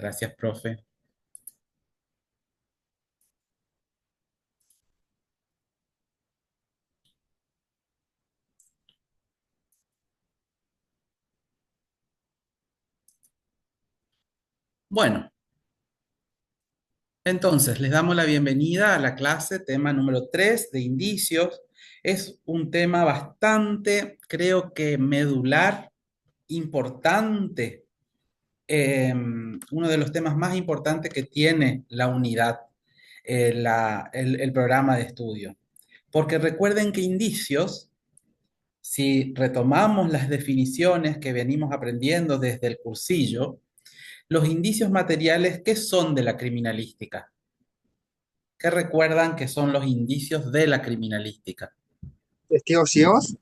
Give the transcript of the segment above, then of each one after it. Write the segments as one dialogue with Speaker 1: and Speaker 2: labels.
Speaker 1: Gracias, profe. Bueno, entonces les damos la bienvenida a la clase, tema número 3 de indicios. Es un tema bastante, creo que medular, importante, uno de los temas más importantes que tiene la unidad, el programa de estudio. Porque recuerden que indicios, si retomamos las definiciones que venimos aprendiendo desde el cursillo, los indicios materiales, ¿qué son de la criminalística? ¿Qué recuerdan que son los indicios de la criminalística?
Speaker 2: Testigos ciegos.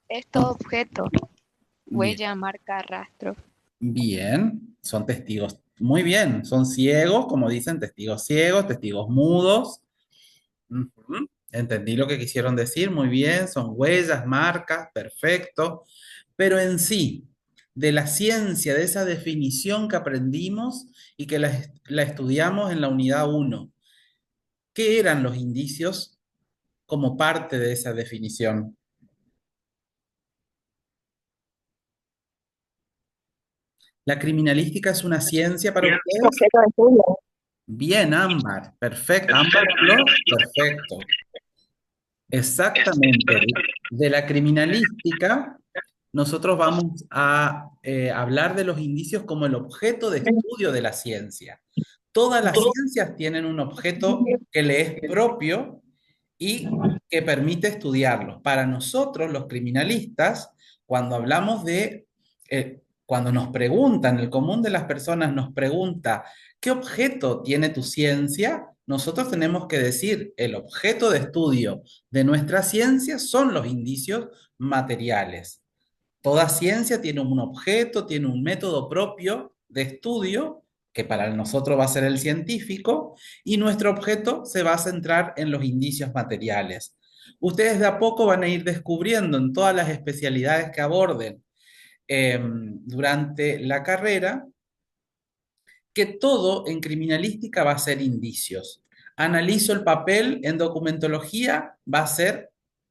Speaker 3: Estos objetos,
Speaker 1: Bien,
Speaker 3: huella, marca, rastro.
Speaker 1: bien, son testigos, muy bien, son ciegos, como dicen, testigos ciegos, testigos mudos. Ujú. Entendí lo que quisieron decir, muy bien, son huellas, marcas, perfecto. Pero en sí, de la ciencia, de esa definición que aprendimos y que la estudiamos en la unidad uno, ¿qué eran los indicios como parte de esa definición? ¿La criminalística es una ciencia para ustedes?
Speaker 2: Objeto de estudio.
Speaker 1: Bien, Ámbar, perfecto. Ámbar habló, perfecto. Exactamente. De la criminalística, nosotros vamos a hablar de los indicios como el objeto de estudio de la ciencia. Todas las ciencias tienen un objeto que le es propio y que permite estudiarlos. Para nosotros, los criminalistas, cuando hablamos cuando nos preguntan, el común de las personas nos pregunta, ¿qué objeto tiene tu ciencia? Nosotros tenemos que decir, el objeto de estudio de nuestra ciencia son los indicios materiales. Toda ciencia tiene un objeto, tiene un método propio de estudio, que para nosotros va a ser el científico, y nuestro objeto se va a centrar en los indicios materiales. Ustedes de a poco van a ir descubriendo en todas las especialidades que aborden durante la carrera que todo en criminalística va a ser indicios. Analizo el papel en documentología,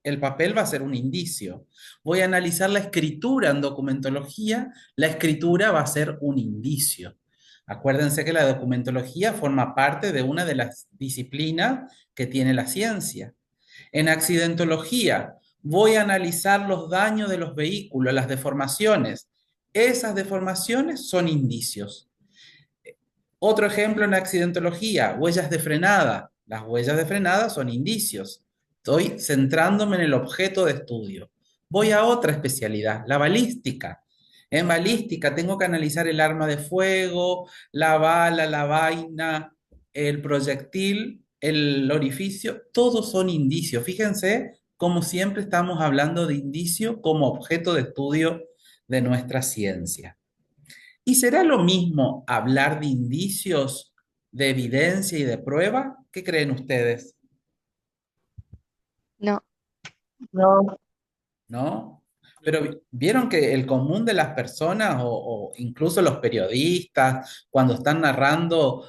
Speaker 1: el papel va a ser un indicio. Voy a analizar la escritura en documentología, la escritura va a ser un indicio. Acuérdense que la documentología forma parte de una de las disciplinas que tiene la ciencia. En accidentología, voy a analizar los daños de los vehículos, las deformaciones. Esas deformaciones son indicios. Otro ejemplo en accidentología, huellas de frenada. Las huellas de frenada son indicios. Estoy centrándome en el objeto de estudio. Voy a otra especialidad, la balística. En balística tengo que analizar el arma de fuego, la bala, la vaina, el proyectil, el orificio. Todos son indicios. Fíjense cómo siempre estamos hablando de indicio como objeto de estudio de nuestra ciencia. ¿Y será lo mismo hablar de indicios, de evidencia y de prueba? ¿Qué creen ustedes?
Speaker 3: No,
Speaker 2: No.
Speaker 1: ¿No? Pero vieron que el común de las personas o incluso los periodistas, cuando están narrando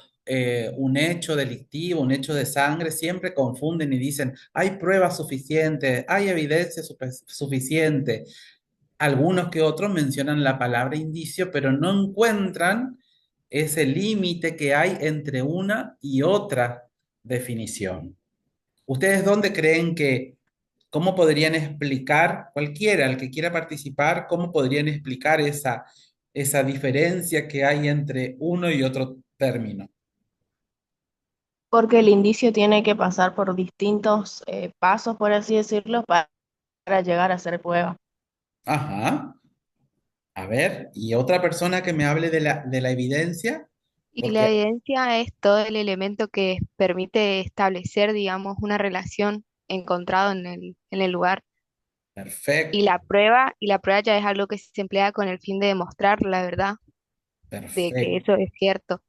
Speaker 1: un hecho delictivo, un hecho de sangre, siempre confunden y dicen, hay pruebas suficientes, hay evidencia suficiente. Algunos que otros mencionan la palabra indicio, pero no encuentran ese límite que hay entre una y otra definición. ¿Ustedes dónde creen cómo podrían explicar, cualquiera, el que quiera participar, cómo podrían explicar esa diferencia que hay entre uno y otro término?
Speaker 4: Porque el indicio tiene que pasar por distintos pasos, por así decirlo, para llegar a ser prueba.
Speaker 1: Ajá. A ver, y otra persona que me hable de la evidencia,
Speaker 3: y la
Speaker 1: porque,
Speaker 3: evidencia es todo el elemento que permite establecer, digamos, una relación encontrado en el lugar.
Speaker 1: perfecto,
Speaker 3: Y la prueba ya es algo que se emplea con el fin de demostrar la verdad de que
Speaker 1: perfecto,
Speaker 3: eso es cierto.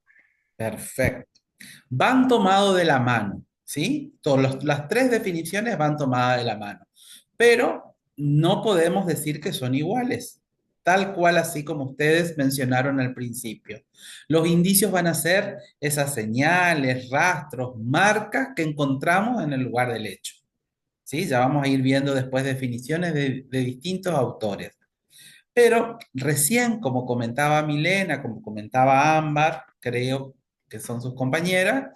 Speaker 1: perfecto. Van tomados de la mano, ¿sí? Las tres definiciones van tomadas de la mano, pero no podemos decir que son iguales. tal cual así como ustedes mencionaron al principio. Los indicios van a ser esas señales, rastros, marcas que encontramos en el lugar del hecho. ¿Sí? Ya vamos a ir viendo después definiciones de distintos autores. Pero recién, como comentaba Milena, como comentaba Ámbar, creo que son sus compañeras,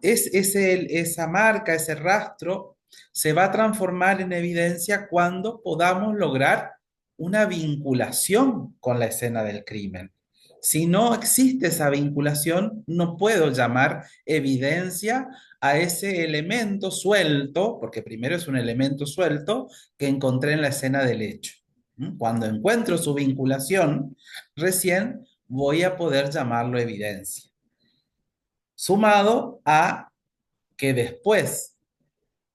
Speaker 1: esa marca, ese rastro, se va a transformar en evidencia cuando podamos lograr una vinculación con la escena del crimen. Si no existe esa vinculación, no puedo llamar evidencia a ese elemento suelto, porque primero es un elemento suelto que encontré en la escena del hecho. Cuando encuentro su vinculación, recién voy a poder llamarlo evidencia. Sumado a que después,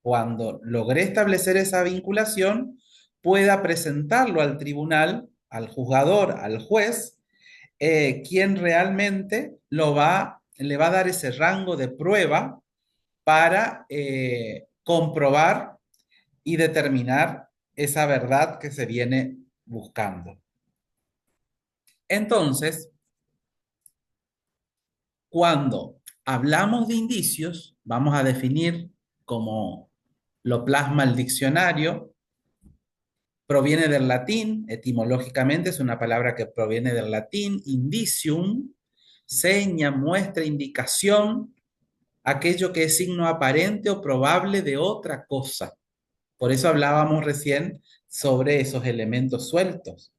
Speaker 1: cuando logré establecer esa vinculación, pueda presentarlo al tribunal, al juzgador, al juez, quien realmente le va a dar ese rango de prueba para comprobar y determinar esa verdad que se viene buscando. Entonces, cuando hablamos de indicios, vamos a definir como lo plasma el diccionario, proviene del latín, etimológicamente es una palabra que proviene del latín, indicium, seña, muestra, indicación, aquello que es signo aparente o probable de otra cosa. Por eso hablábamos recién sobre esos elementos sueltos.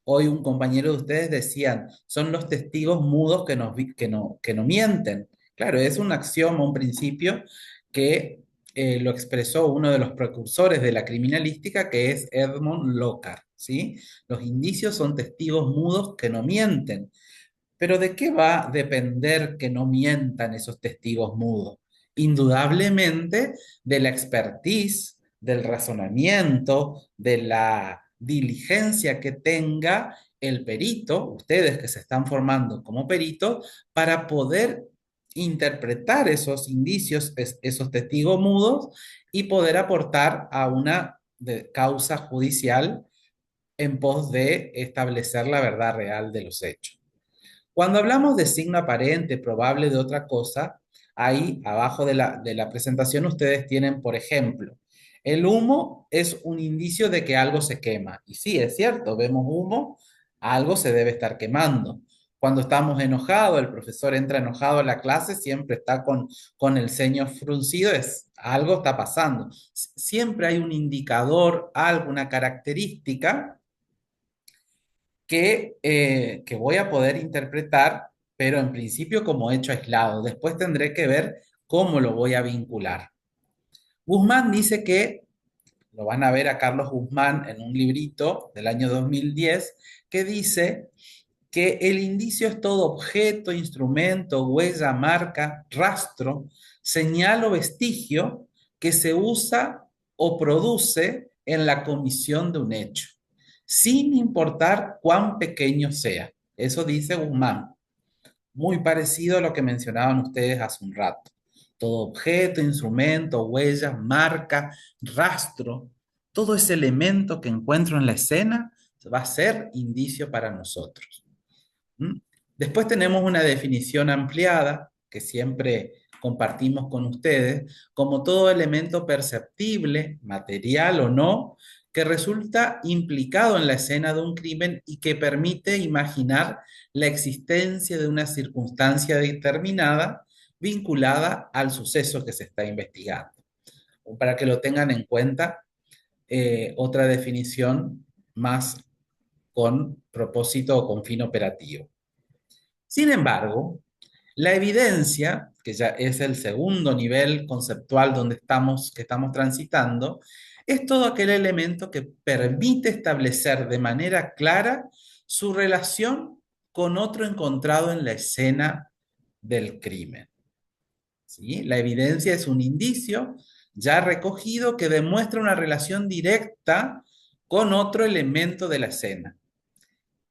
Speaker 1: Hoy un compañero de ustedes decían, son los testigos mudos que no mienten. Claro, es un axioma, un principio que lo expresó uno de los precursores de la criminalística, que es Edmond Locard, ¿sí? Los indicios son testigos mudos que no mienten. Pero ¿de qué va a depender que no mientan esos testigos mudos? Indudablemente de la expertise, del razonamiento, de la diligencia que tenga el perito, ustedes que se están formando como peritos, para poder interpretar esos indicios, esos testigos mudos y poder aportar a una causa judicial en pos de establecer la verdad real de los hechos. Cuando hablamos de signo aparente, probable de otra cosa, ahí abajo de la presentación ustedes tienen, por ejemplo, el humo es un indicio de que algo se quema. Y sí, es cierto, vemos humo, algo se debe estar quemando. Cuando estamos enojados, el profesor entra enojado a la clase, siempre está con el ceño fruncido, algo está pasando. Siempre hay un indicador, alguna característica que voy a poder interpretar, pero en principio como hecho aislado. Después tendré que ver cómo lo voy a vincular. Guzmán dice que, lo van a ver a Carlos Guzmán en un librito del año 2010, que dice que el indicio es todo objeto, instrumento, huella, marca, rastro, señal o vestigio que se usa o produce en la comisión de un hecho, sin importar cuán pequeño sea. Eso dice Guzmán. Muy parecido a lo que mencionaban ustedes hace un rato. Todo objeto, instrumento, huella, marca, rastro, todo ese elemento que encuentro en la escena va a ser indicio para nosotros. ¿Mm? Después tenemos una definición ampliada que siempre compartimos con ustedes, como todo elemento perceptible, material o no, que resulta implicado en la escena de un crimen y que permite imaginar la existencia de una circunstancia determinada vinculada al suceso que se está investigando. Para que lo tengan en cuenta, otra definición más con propósito o con fin operativo. Sin embargo, la evidencia, que ya es el segundo nivel conceptual que estamos transitando, es todo aquel elemento que permite establecer de manera clara su relación con otro encontrado en la escena del crimen. ¿Sí? La evidencia es un indicio ya recogido que demuestra una relación directa con otro elemento de la escena.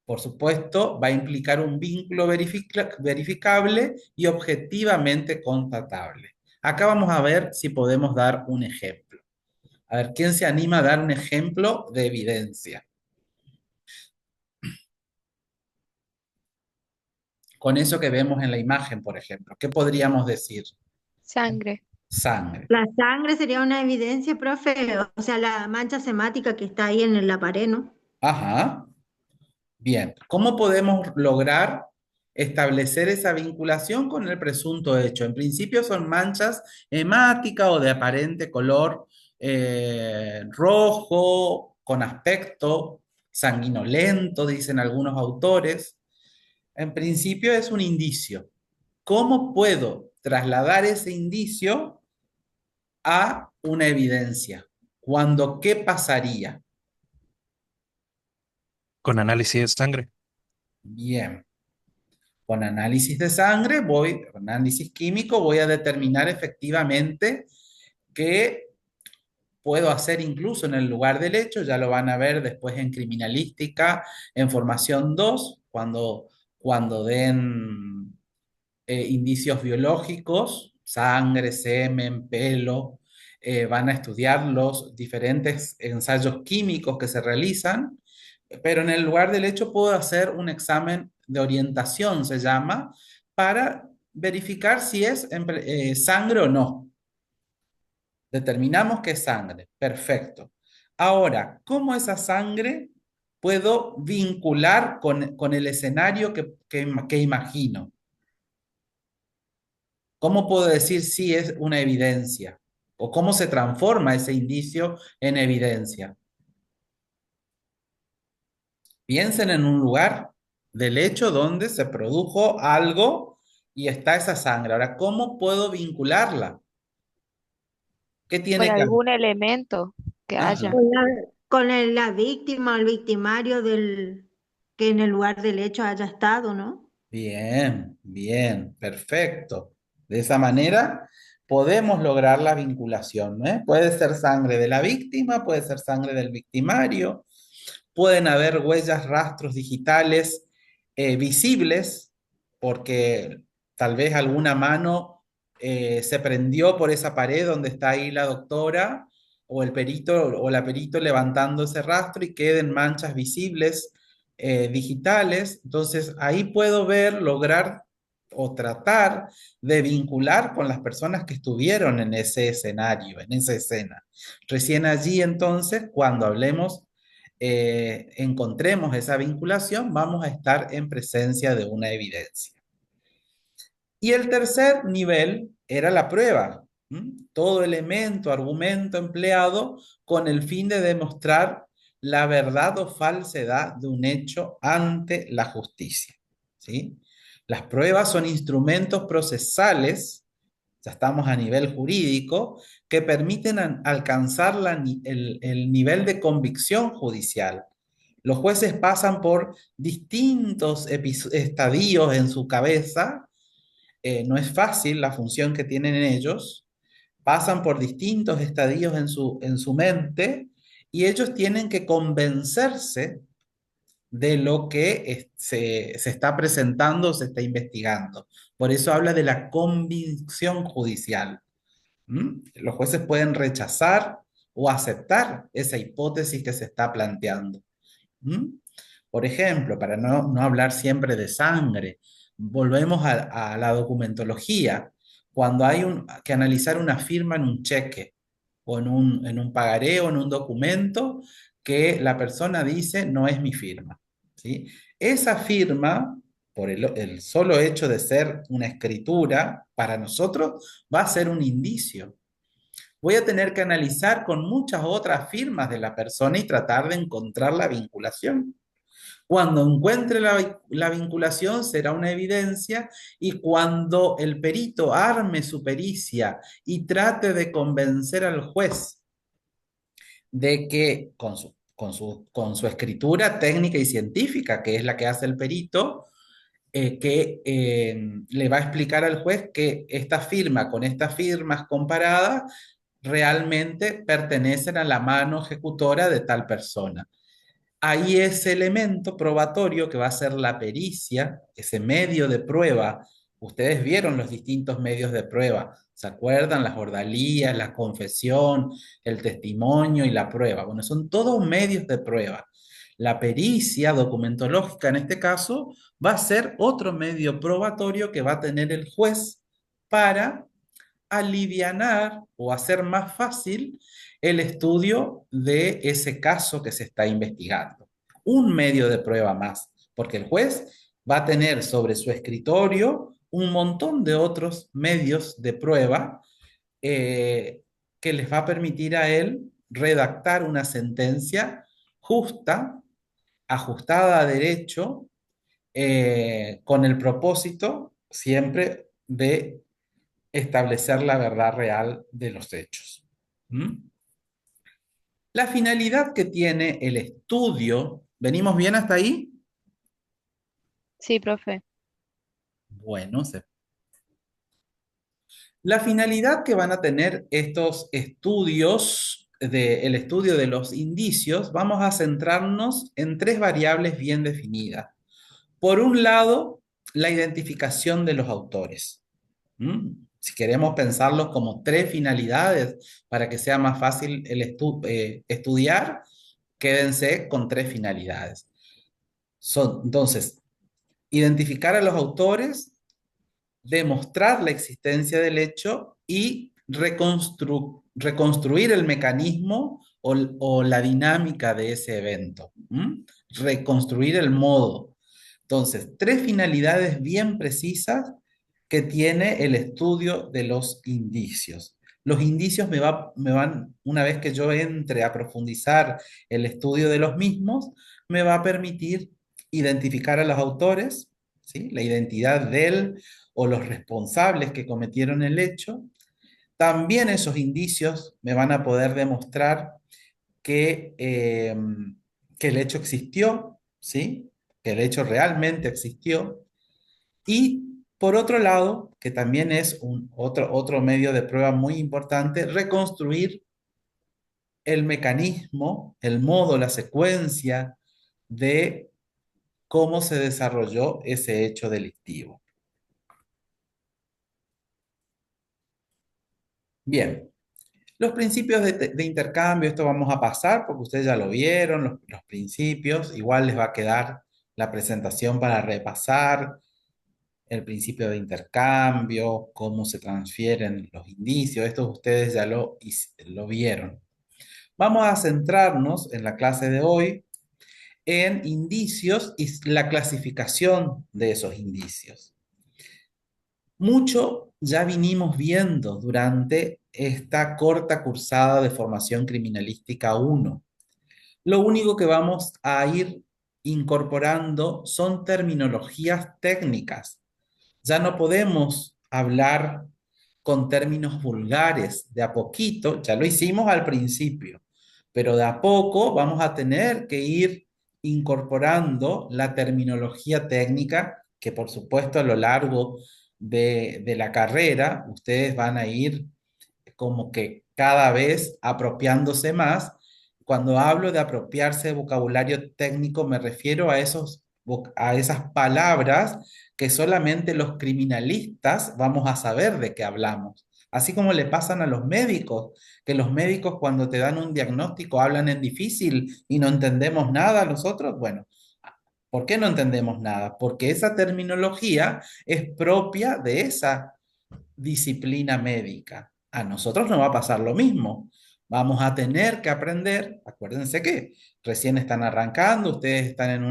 Speaker 1: Por supuesto, va a implicar un vínculo verificable y objetivamente constatable. Acá vamos a ver si podemos dar un ejemplo. A ver, ¿quién se anima a dar un ejemplo de evidencia? con eso que vemos en la imagen, por ejemplo? ¿Qué podríamos decir?
Speaker 3: Sangre.
Speaker 1: Sangre.
Speaker 5: La sangre sería una evidencia, profe, o sea, la mancha semática que está ahí en la pared, ¿no?
Speaker 1: Ajá. Bien. ¿Cómo podemos lograr establecer esa vinculación con el presunto hecho? En principio son manchas hemáticas o de aparente color rojo, con aspecto sanguinolento, dicen algunos autores. En principio es un indicio. ¿Cómo puedo trasladar ese indicio a una evidencia? ¿Cuándo qué pasaría?
Speaker 6: Con análisis de sangre.
Speaker 1: Bien, con análisis de sangre, análisis químico, voy a determinar efectivamente qué puedo hacer incluso en el lugar del hecho, ya lo van a ver después en criminalística, en formación 2 cuando den indicios biológicos, sangre, semen, pelo, van a estudiar los diferentes ensayos químicos que se realizan, pero en el lugar del hecho puedo hacer un examen de orientación, se llama, para verificar si es sangre o no. Determinamos que es sangre, perfecto. Ahora, ¿cómo esa sangre puedo vincular con el escenario que imagino? ¿Cómo puedo decir si es una evidencia? ¿O cómo se transforma ese indicio en evidencia? Piensen en un lugar del hecho donde se produjo algo y está esa sangre. Ahora, ¿cómo puedo vincularla? ¿Qué
Speaker 3: Por
Speaker 1: tiene que haber?
Speaker 3: algún elemento que haya.
Speaker 1: Ajá.
Speaker 5: La víctima o el victimario del que en el lugar del hecho haya estado, ¿no?
Speaker 1: Bien, bien, perfecto. De esa manera podemos lograr la vinculación, ¿no? Puede ser sangre de la víctima, puede ser sangre del victimario, pueden haber huellas, rastros digitales visibles, porque tal vez alguna mano se prendió por esa pared donde está ahí la doctora o el perito o la perito levantando ese rastro y queden manchas visibles digitales. Entonces ahí puedo ver, lograr o tratar de vincular con las personas que estuvieron en ese escenario, en esa escena. Recién allí entonces, cuando hablemos encontremos esa vinculación, vamos a estar en presencia de una evidencia. Y el tercer nivel era la prueba. Todo elemento, argumento empleado con el fin de demostrar la verdad o falsedad de un hecho ante la justicia. ¿Sí? Las pruebas son instrumentos procesales, ya estamos a nivel jurídico, que permiten alcanzar el nivel de convicción judicial. Los jueces pasan por distintos estadios en su cabeza, no es fácil la función que tienen ellos, pasan por distintos estadios en su mente y ellos tienen que convencerse de lo que se está presentando, se está investigando. Por eso habla de la convicción judicial. Los jueces pueden rechazar o aceptar esa hipótesis que se está planteando. ¿Mm? Por ejemplo, para no hablar siempre de sangre, volvemos a la documentología. Cuando hay que analizar una firma en un cheque o en un pagaré o en un documento que la persona dice no es mi firma. ¿Sí? Esa firma, por el solo hecho de ser una escritura, para nosotros va a ser un indicio. Voy a tener que analizar con muchas otras firmas de la persona y tratar de encontrar la vinculación. Cuando encuentre la vinculación será una evidencia y cuando el perito arme su pericia y trate de convencer al juez de que con su escritura técnica y científica, que es la que hace el perito, que le va a explicar al juez que esta firma con estas firmas comparadas realmente pertenecen a la mano ejecutora de tal persona. Ahí ese elemento probatorio que va a ser la pericia, ese medio de prueba. Ustedes vieron los distintos medios de prueba, ¿se acuerdan? Las ordalías, la confesión, el testimonio y la prueba. Bueno, son todos medios de prueba. La pericia documentológica en este caso va a ser otro medio probatorio que va a tener el juez para alivianar o hacer más fácil el estudio de ese caso que se está investigando. Un medio de prueba más, porque el juez va a tener sobre su escritorio un montón de otros medios de prueba eh, que les va a permitir a él redactar una sentencia justa, ajustada a derecho, con el propósito siempre de establecer la verdad real de los hechos. ¿Mm? La finalidad que tiene el estudio, ¿venimos bien hasta ahí?
Speaker 3: Sí, profe.
Speaker 1: Bueno, la finalidad que van a tener estos estudios, el estudio de los indicios, vamos a centrarnos en tres variables bien definidas. Por un lado, la identificación de los autores. Si queremos pensarlos como tres finalidades para que sea más fácil estudiar, quédense con tres finalidades. Entonces, identificar a los autores, demostrar la existencia del hecho y reconstruir el mecanismo o la dinámica de ese evento. Reconstruir el modo. Entonces, tres finalidades bien precisas que tiene el estudio de los indicios. Los indicios me van, una vez que yo entre a profundizar el estudio de los mismos, me va a permitir identificar a los autores, ¿sí? La identidad de él o los responsables que cometieron el hecho. También esos indicios me van a poder demostrar que el hecho existió, ¿sí? Que el hecho realmente existió. Y por otro lado, que también es otro medio de prueba muy importante, reconstruir el mecanismo, el modo, la secuencia de cómo se desarrolló ese hecho delictivo. Bien, los principios de intercambio, esto vamos a pasar porque ustedes ya lo vieron, los principios, igual les va a quedar la presentación para repasar el principio de intercambio, cómo se transfieren los indicios, esto ustedes ya lo vieron. Vamos a centrarnos en la clase de hoy en indicios y la clasificación de esos indicios. Mucho ya vinimos viendo durante esta corta cursada de formación criminalística 1. Lo único que vamos a ir incorporando son terminologías técnicas. Ya no podemos hablar con términos vulgares. De a poquito, ya lo hicimos al principio, pero de a poco vamos a tener que ir incorporando la terminología técnica, que por supuesto a lo largo de la carrera ustedes van a ir como que cada vez apropiándose más. Cuando hablo de apropiarse de vocabulario técnico, me refiero a a esas palabras que solamente los criminalistas vamos a saber de qué hablamos. Así como le pasan a los médicos, que los médicos cuando te dan un diagnóstico hablan en difícil y no entendemos nada nosotros. Bueno, ¿por qué no entendemos nada? Porque esa terminología es propia de esa disciplina médica. A nosotros nos va a pasar lo mismo. Vamos a tener que aprender, acuérdense que recién están arrancando, ustedes están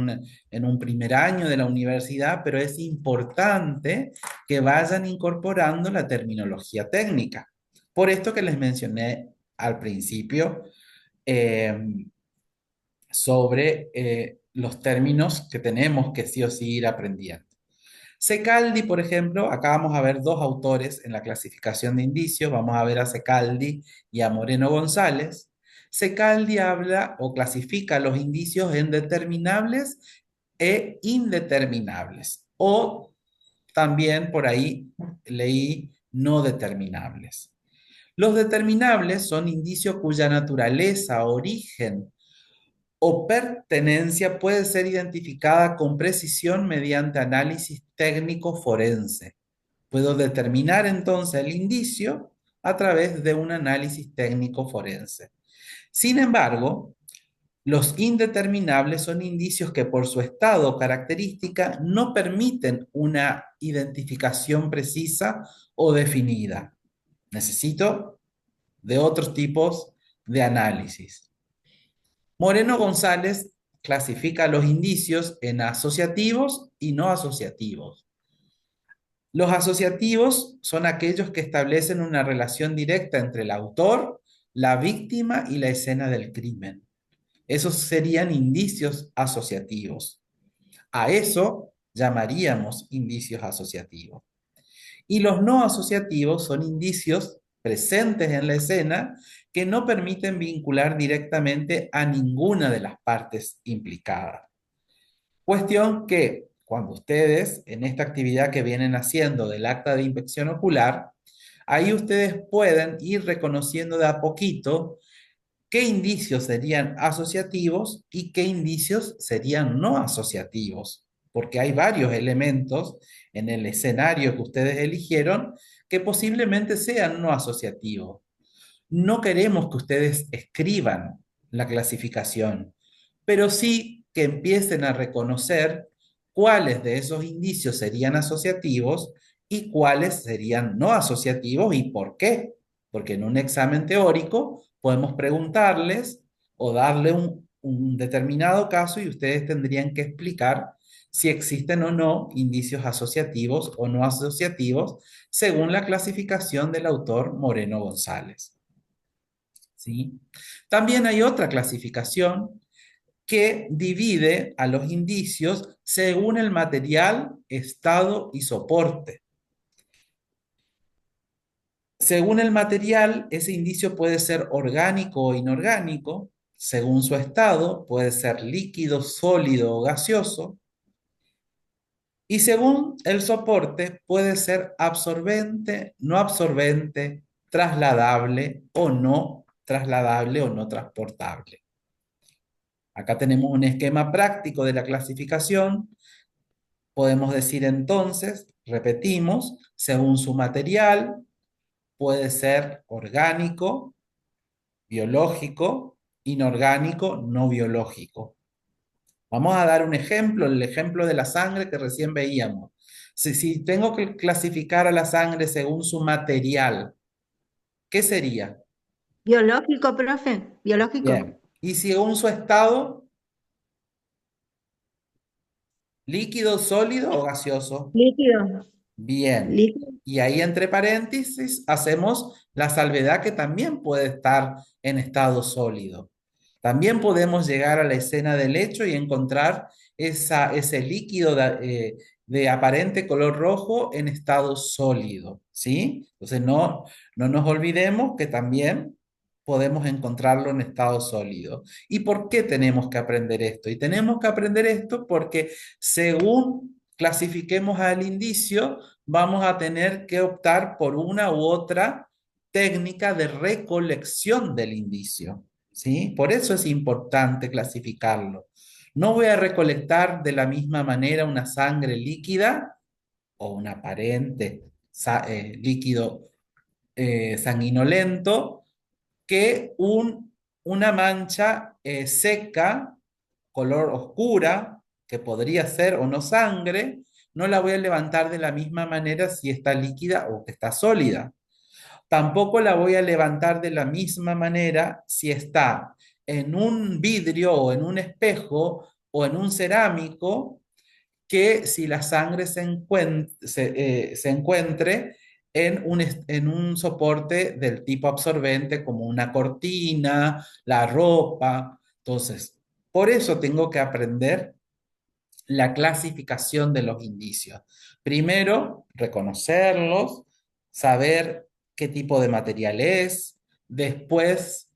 Speaker 1: en un primer año de la universidad, pero es importante que vayan incorporando la terminología técnica. Por esto que les mencioné al principio eh, sobre los términos que tenemos que sí o sí ir aprendiendo. Secaldi, por ejemplo, acá vamos a ver dos autores en la clasificación de indicios, vamos a ver a Secaldi y a Moreno González. Secaldi habla o clasifica los indicios en determinables e indeterminables, o también por ahí leí no determinables. Los determinables son indicios cuya naturaleza, origen o pertenencia puede ser identificada con precisión mediante análisis técnico forense. Puedo determinar entonces el indicio a través de un análisis técnico forense. Sin embargo, Los indeterminables son indicios que por su estado o característica no permiten una identificación precisa o definida. Necesito de otros tipos de análisis. Moreno González clasifica los indicios en asociativos y no asociativos. Los asociativos son aquellos que establecen una relación directa entre el autor, la víctima y la escena del crimen. Esos serían indicios asociativos. A eso llamaríamos indicios asociativos. Y los no asociativos son indicios presentes en la escena que no permiten vincular directamente a ninguna de las partes implicadas. Cuestión que cuando ustedes en esta actividad que vienen haciendo del acta de inspección ocular, ahí ustedes pueden ir reconociendo de a poquito qué indicios serían asociativos y qué indicios serían no asociativos, porque hay varios elementos en el escenario que ustedes eligieron que posiblemente sean no asociativos. No queremos que ustedes escriban la clasificación, pero sí que empiecen a reconocer cuáles de esos indicios serían asociativos y cuáles serían no asociativos y por qué. Porque en un examen teórico podemos preguntarles o darle un determinado caso y ustedes tendrían que explicar si existen o no indicios asociativos o no asociativos según la clasificación del autor Moreno González. ¿Sí? También hay otra clasificación que divide a los indicios según el material, estado y soporte. Según el material, ese indicio puede ser orgánico o inorgánico. Según su estado, puede ser líquido, sólido o gaseoso. Y según el soporte, puede ser absorbente, no absorbente, trasladable o no transportable. Acá tenemos un esquema práctico de la clasificación. Podemos decir entonces, repetimos, según su material, puede ser orgánico, biológico, inorgánico, no biológico. Vamos a dar un ejemplo, el ejemplo de la sangre que recién veíamos. Si tengo que clasificar a la sangre según su material, ¿qué sería?
Speaker 5: Biológico, profe, biológico.
Speaker 1: Bien. Y según su estado, líquido, sólido o gaseoso.
Speaker 5: Líquido,
Speaker 1: Bien.
Speaker 5: líquido.
Speaker 1: Y ahí entre paréntesis hacemos la salvedad que también puede estar en estado sólido. También podemos llegar a la escena del hecho y encontrar ese líquido de aparente color rojo en estado sólido, ¿sí? Entonces no nos olvidemos que también podemos encontrarlo en estado sólido. ¿Y por qué tenemos que aprender esto? Y tenemos que aprender esto porque según clasifiquemos al indicio, vamos a tener que optar por una u otra técnica de recolección del indicio, ¿sí? Por eso es importante clasificarlo. No voy a recolectar de la misma manera una sangre líquida o un aparente líquido sanguinolento que una mancha seca, color oscura, que podría ser o no sangre, no la voy a levantar de la misma manera si está líquida o que está sólida. Tampoco la voy a levantar de la misma manera si está en un vidrio o en un espejo o en un cerámico que si la sangre se encuentre en un soporte del tipo absorbente como una cortina, la ropa. Entonces, por eso tengo que aprender la clasificación de los indicios. Primero, reconocerlos, saber qué tipo de material es, después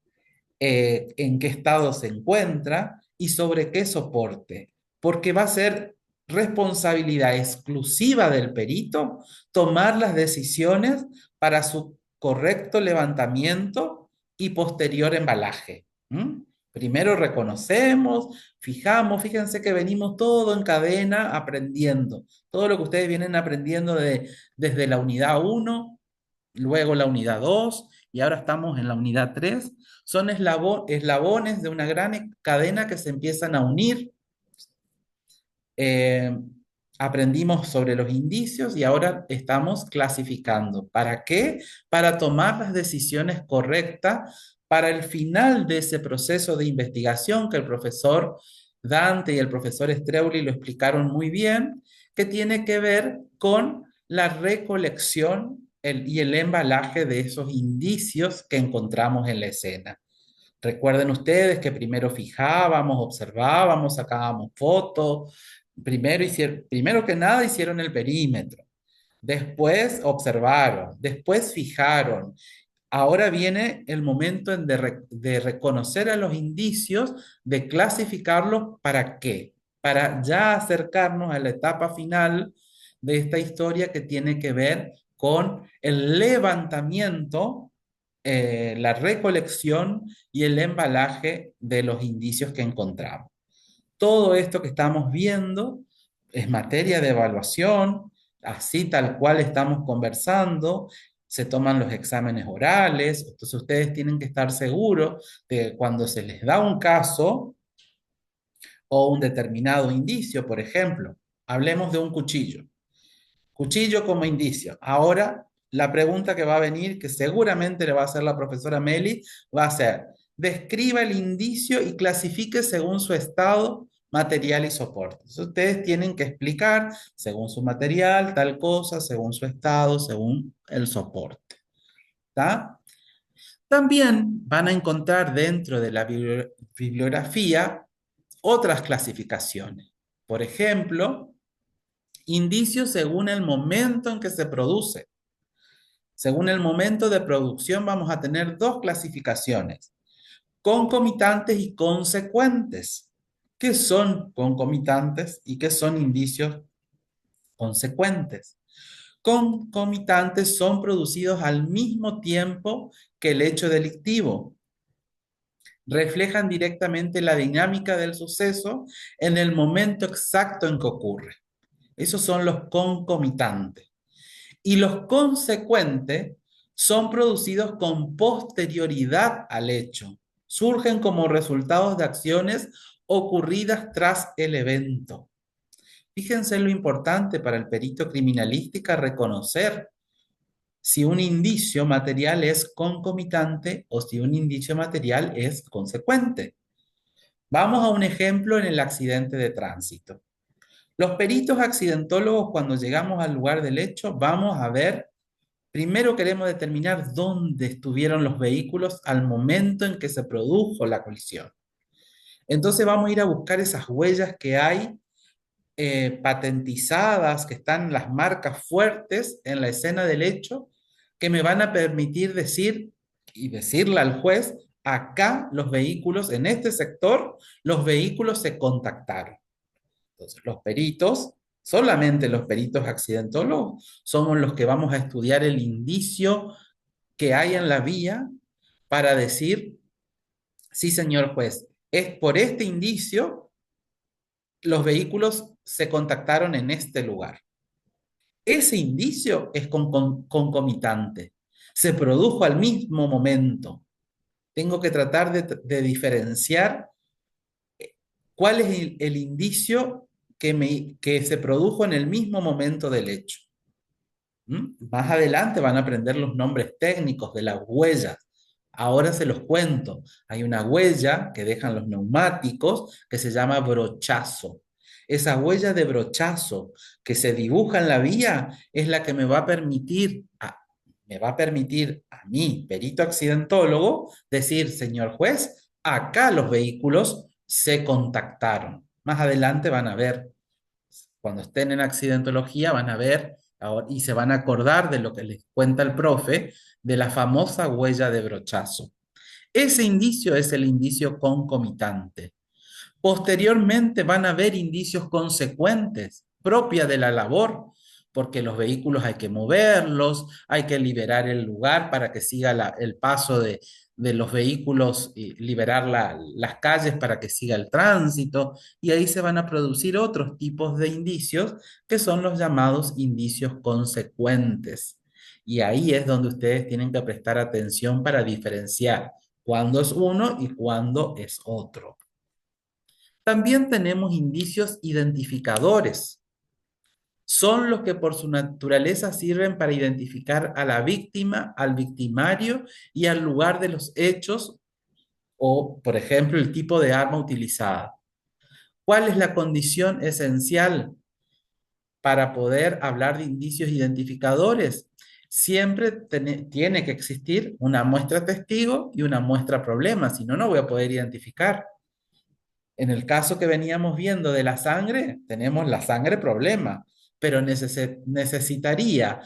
Speaker 1: en qué estado se encuentra y sobre qué soporte, porque va a ser responsabilidad exclusiva del perito tomar las decisiones para su correcto levantamiento y posterior embalaje. ¿Mm? Primero reconocemos, fijamos, fíjense que venimos todo en cadena aprendiendo. Todo lo que ustedes vienen aprendiendo desde la unidad 1 luego la unidad 2 y ahora estamos en la unidad 3. Son eslabones de una gran cadena que se empiezan a unir. Eh, Aprendimos sobre los indicios y ahora estamos clasificando. ¿Para qué? Para tomar las decisiones correctas para el final de ese proceso de investigación que el profesor Dante y el profesor Streuli lo explicaron muy bien, que tiene que ver con la recolección y el embalaje de esos indicios que encontramos en la escena. Recuerden ustedes que primero fijábamos, observábamos, sacábamos fotos. Primero que nada hicieron el perímetro, después observaron, después fijaron. Ahora viene el momento de reconocer a los indicios, de clasificarlos. ¿Para qué? Para ya acercarnos a la etapa final de esta historia que tiene que ver con el levantamiento, la recolección y el embalaje de los indicios que encontramos. Todo esto que estamos viendo es materia de evaluación, así tal cual estamos conversando, se toman los exámenes orales, entonces ustedes tienen que estar seguros de que cuando se les da un caso o un determinado indicio, por ejemplo, hablemos de un cuchillo. Cuchillo como indicio. Ahora, la pregunta que va a venir, que seguramente le va a hacer la profesora Meli, va a ser, describa el indicio y clasifique según su estado, material y soporte. Entonces, ustedes tienen que explicar según su material, tal cosa, según su estado, según el soporte. ¿Está? También van a encontrar dentro de la bibliografía otras clasificaciones. Por ejemplo, indicios según el momento en que se produce. Según el momento de producción vamos a tener dos clasificaciones, concomitantes y consecuentes. ¿Qué son concomitantes y qué son indicios consecuentes? Concomitantes son producidos al mismo tiempo que el hecho delictivo. Reflejan directamente la dinámica del suceso en el momento exacto en que ocurre. Esos son los concomitantes. Y los consecuentes son producidos con posterioridad al hecho. Surgen como resultados de acciones ocurridas tras el evento. Fíjense lo importante para el perito criminalística reconocer si un indicio material es concomitante o si un indicio material es consecuente. Vamos a un ejemplo en el accidente de tránsito. Los peritos accidentólogos, cuando llegamos al lugar del hecho, vamos a ver, primero queremos determinar dónde estuvieron los vehículos al momento en que se produjo la colisión. Entonces vamos a ir a buscar esas huellas que hay patentizadas, que están las marcas fuertes en la escena del hecho, que me van a permitir decir y decirle al juez, acá los vehículos, en este sector, los vehículos se contactaron. Entonces, los peritos, solamente los peritos accidentólogos, somos los que vamos a estudiar el indicio que hay en la vía para decir, sí, señor juez, es por este indicio los vehículos se contactaron en este lugar. Ese indicio es concomitante, se produjo al mismo momento. Tengo que tratar de diferenciar cuál es el indicio que se produjo en el mismo momento del hecho. Más adelante van a aprender los nombres técnicos de las huellas. Ahora se los cuento. Hay una huella que dejan los neumáticos que se llama brochazo. Esa huella de brochazo que se dibuja en la vía es la que me va a permitir a mí, perito accidentólogo, decir, señor juez, acá los vehículos se contactaron. Más adelante van a ver, cuando estén en accidentología, van a ver y se van a acordar de lo que les cuenta el profe, de la famosa huella de brochazo. Ese indicio es el indicio concomitante. Posteriormente van a haber indicios consecuentes, propia de la labor, porque los vehículos hay que moverlos, hay que liberar el lugar para que siga el paso de los vehículos y liberar las calles para que siga el tránsito, y ahí se van a producir otros tipos de indicios que son los llamados indicios consecuentes. Y ahí es donde ustedes tienen que prestar atención para diferenciar cuándo es uno y cuándo es otro. También tenemos indicios identificadores. Son los que por su naturaleza sirven para identificar a la víctima, al victimario y al lugar de los hechos o, por ejemplo, el tipo de arma utilizada. ¿Cuál es la condición esencial para poder hablar de indicios identificadores? Siempre tiene que existir una muestra testigo y una muestra problema, si no, no voy a poder identificar. En el caso que veníamos viendo de la sangre, tenemos la sangre problema, pero necesitaría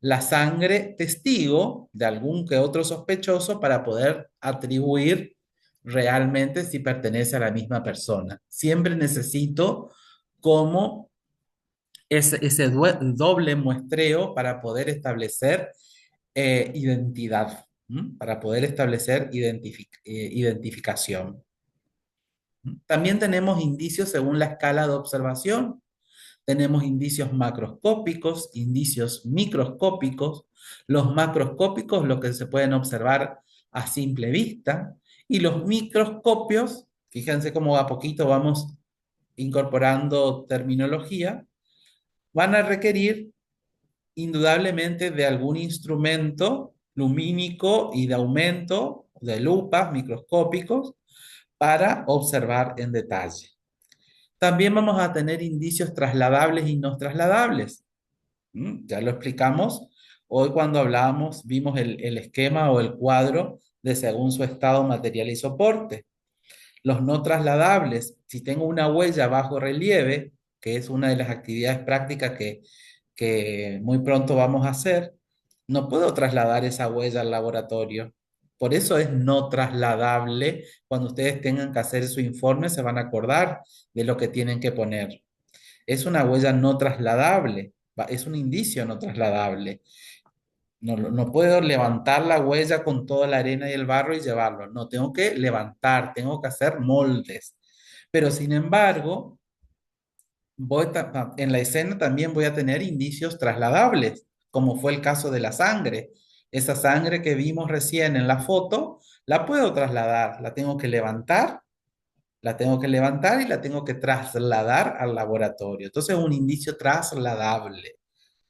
Speaker 1: la sangre testigo de algún que otro sospechoso para poder atribuir realmente si pertenece a la misma persona. Siempre necesito como ese doble muestreo para poder establecer identidad, ¿m? Para poder establecer identificación. También tenemos indicios según la escala de observación. Tenemos indicios macroscópicos, indicios microscópicos. Los macroscópicos, lo que se pueden observar a simple vista. Y los microscopios, fíjense cómo a poquito vamos incorporando terminología, van a requerir indudablemente de algún instrumento lumínico y de aumento, de lupas microscópicos, para observar en detalle. También vamos a tener indicios trasladables y no trasladables. Ya lo explicamos hoy cuando hablábamos, vimos el esquema o el cuadro de según su estado, material y soporte. Los no trasladables, si tengo una huella bajo relieve, que es una de las actividades prácticas que muy pronto vamos a hacer, no puedo trasladar esa huella al laboratorio. Por eso es no trasladable. Cuando ustedes tengan que hacer su informe, se van a acordar de lo que tienen que poner. Es una huella no trasladable, es un indicio no trasladable. No puedo levantar la huella con toda la arena y el barro y llevarlo. No, tengo que levantar, tengo que hacer moldes. Pero sin embargo, en la escena también voy a tener indicios trasladables, como fue el caso de la sangre. Esa sangre que vimos recién en la foto, la puedo trasladar, la tengo que levantar, la tengo que levantar y la tengo que trasladar al laboratorio. Entonces, un indicio trasladable.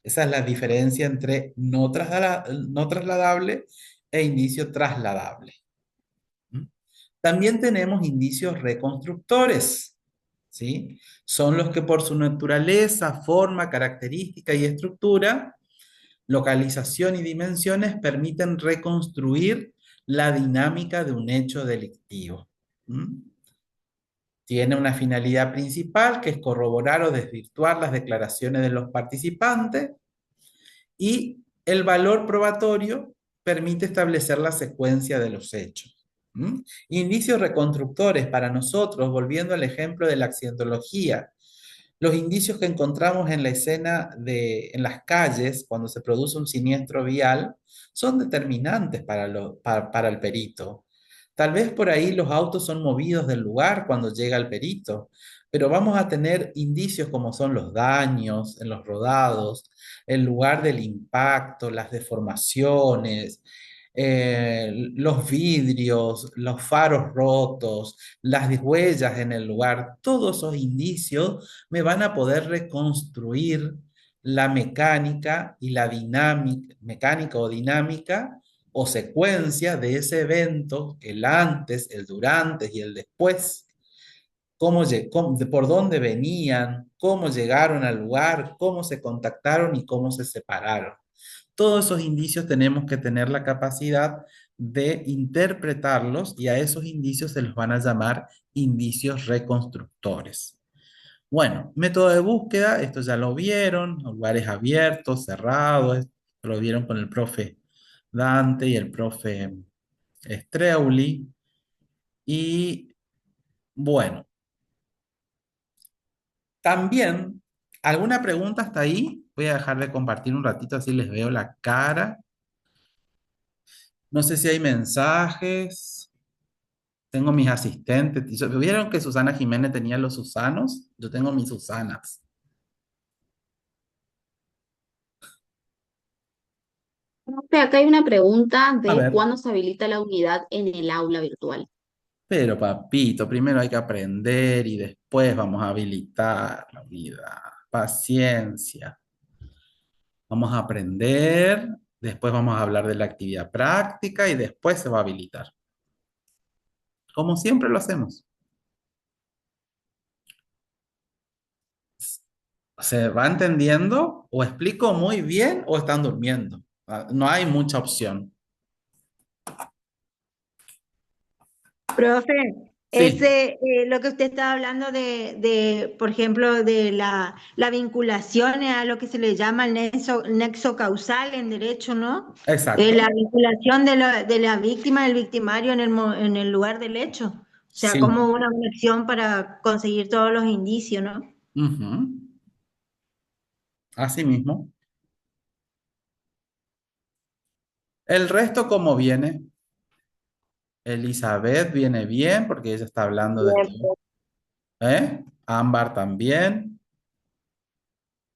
Speaker 1: Esa es la diferencia entre no trasladable e indicio trasladable. ¿Mm? También tenemos indicios reconstructores, ¿sí? Son los que por su naturaleza, forma, característica y estructura, localización y dimensiones permiten reconstruir la dinámica de un hecho delictivo. ¿Mm? Tiene una finalidad principal que es corroborar o desvirtuar las declaraciones de los participantes y el valor probatorio permite establecer la secuencia de los hechos. ¿Mm? Indicios reconstructores para nosotros, volviendo al ejemplo de la accidentología, los indicios que encontramos en la escena en las calles cuando se produce un siniestro vial son determinantes para el perito. Tal vez por ahí los autos son movidos del lugar cuando llega el perito, pero vamos a tener indicios como son los daños en los rodados, el lugar del impacto, las deformaciones, los vidrios, los faros rotos, las huellas en el lugar. Todos esos indicios me van a poder reconstruir la mecánica y la dinámica, mecánica o dinámica o secuencia de ese evento, el antes, el durante y el después. Por dónde venían, cómo llegaron al lugar, cómo se contactaron y cómo se separaron. Todos esos indicios tenemos que tener la capacidad de interpretarlos y a esos indicios se los van a llamar indicios reconstructores. Bueno, método de búsqueda, esto ya lo vieron, lugares abiertos, cerrados, esto lo vieron con el profe Dante y el profe Streuli. Y bueno, también, ¿alguna pregunta hasta ahí? Voy a dejar de compartir un ratito así les veo la cara. No sé si hay mensajes. Tengo mis asistentes. ¿Vieron que Susana Jiménez tenía los Susanos? Yo tengo mis Susanas.
Speaker 7: Profe, acá hay una pregunta
Speaker 1: A
Speaker 7: de
Speaker 1: ver,
Speaker 7: cuándo se habilita la unidad en el aula virtual.
Speaker 1: pero papito, primero hay que aprender y después vamos a habilitar la unidad. Paciencia. Vamos a aprender, después vamos a hablar de la actividad práctica y después se va a habilitar. Como siempre lo hacemos. ¿Se va entendiendo? ¿O explico muy bien o están durmiendo? No hay mucha opción.
Speaker 5: Profe,
Speaker 1: Sí,
Speaker 5: lo que usted estaba hablando por ejemplo, de la vinculación a lo que se le llama el nexo causal en derecho, ¿no? La
Speaker 1: exacto.
Speaker 5: vinculación de la víctima, del victimario en el lugar del hecho. O sea, como
Speaker 1: Sí.
Speaker 5: una conexión para conseguir todos los indicios, ¿no?
Speaker 1: Ujú. Así mismo. El resto, ¿cómo viene? Elizabeth viene bien porque ella está hablando de
Speaker 4: Bien,
Speaker 1: ti. ¿Eh? Ámbar también.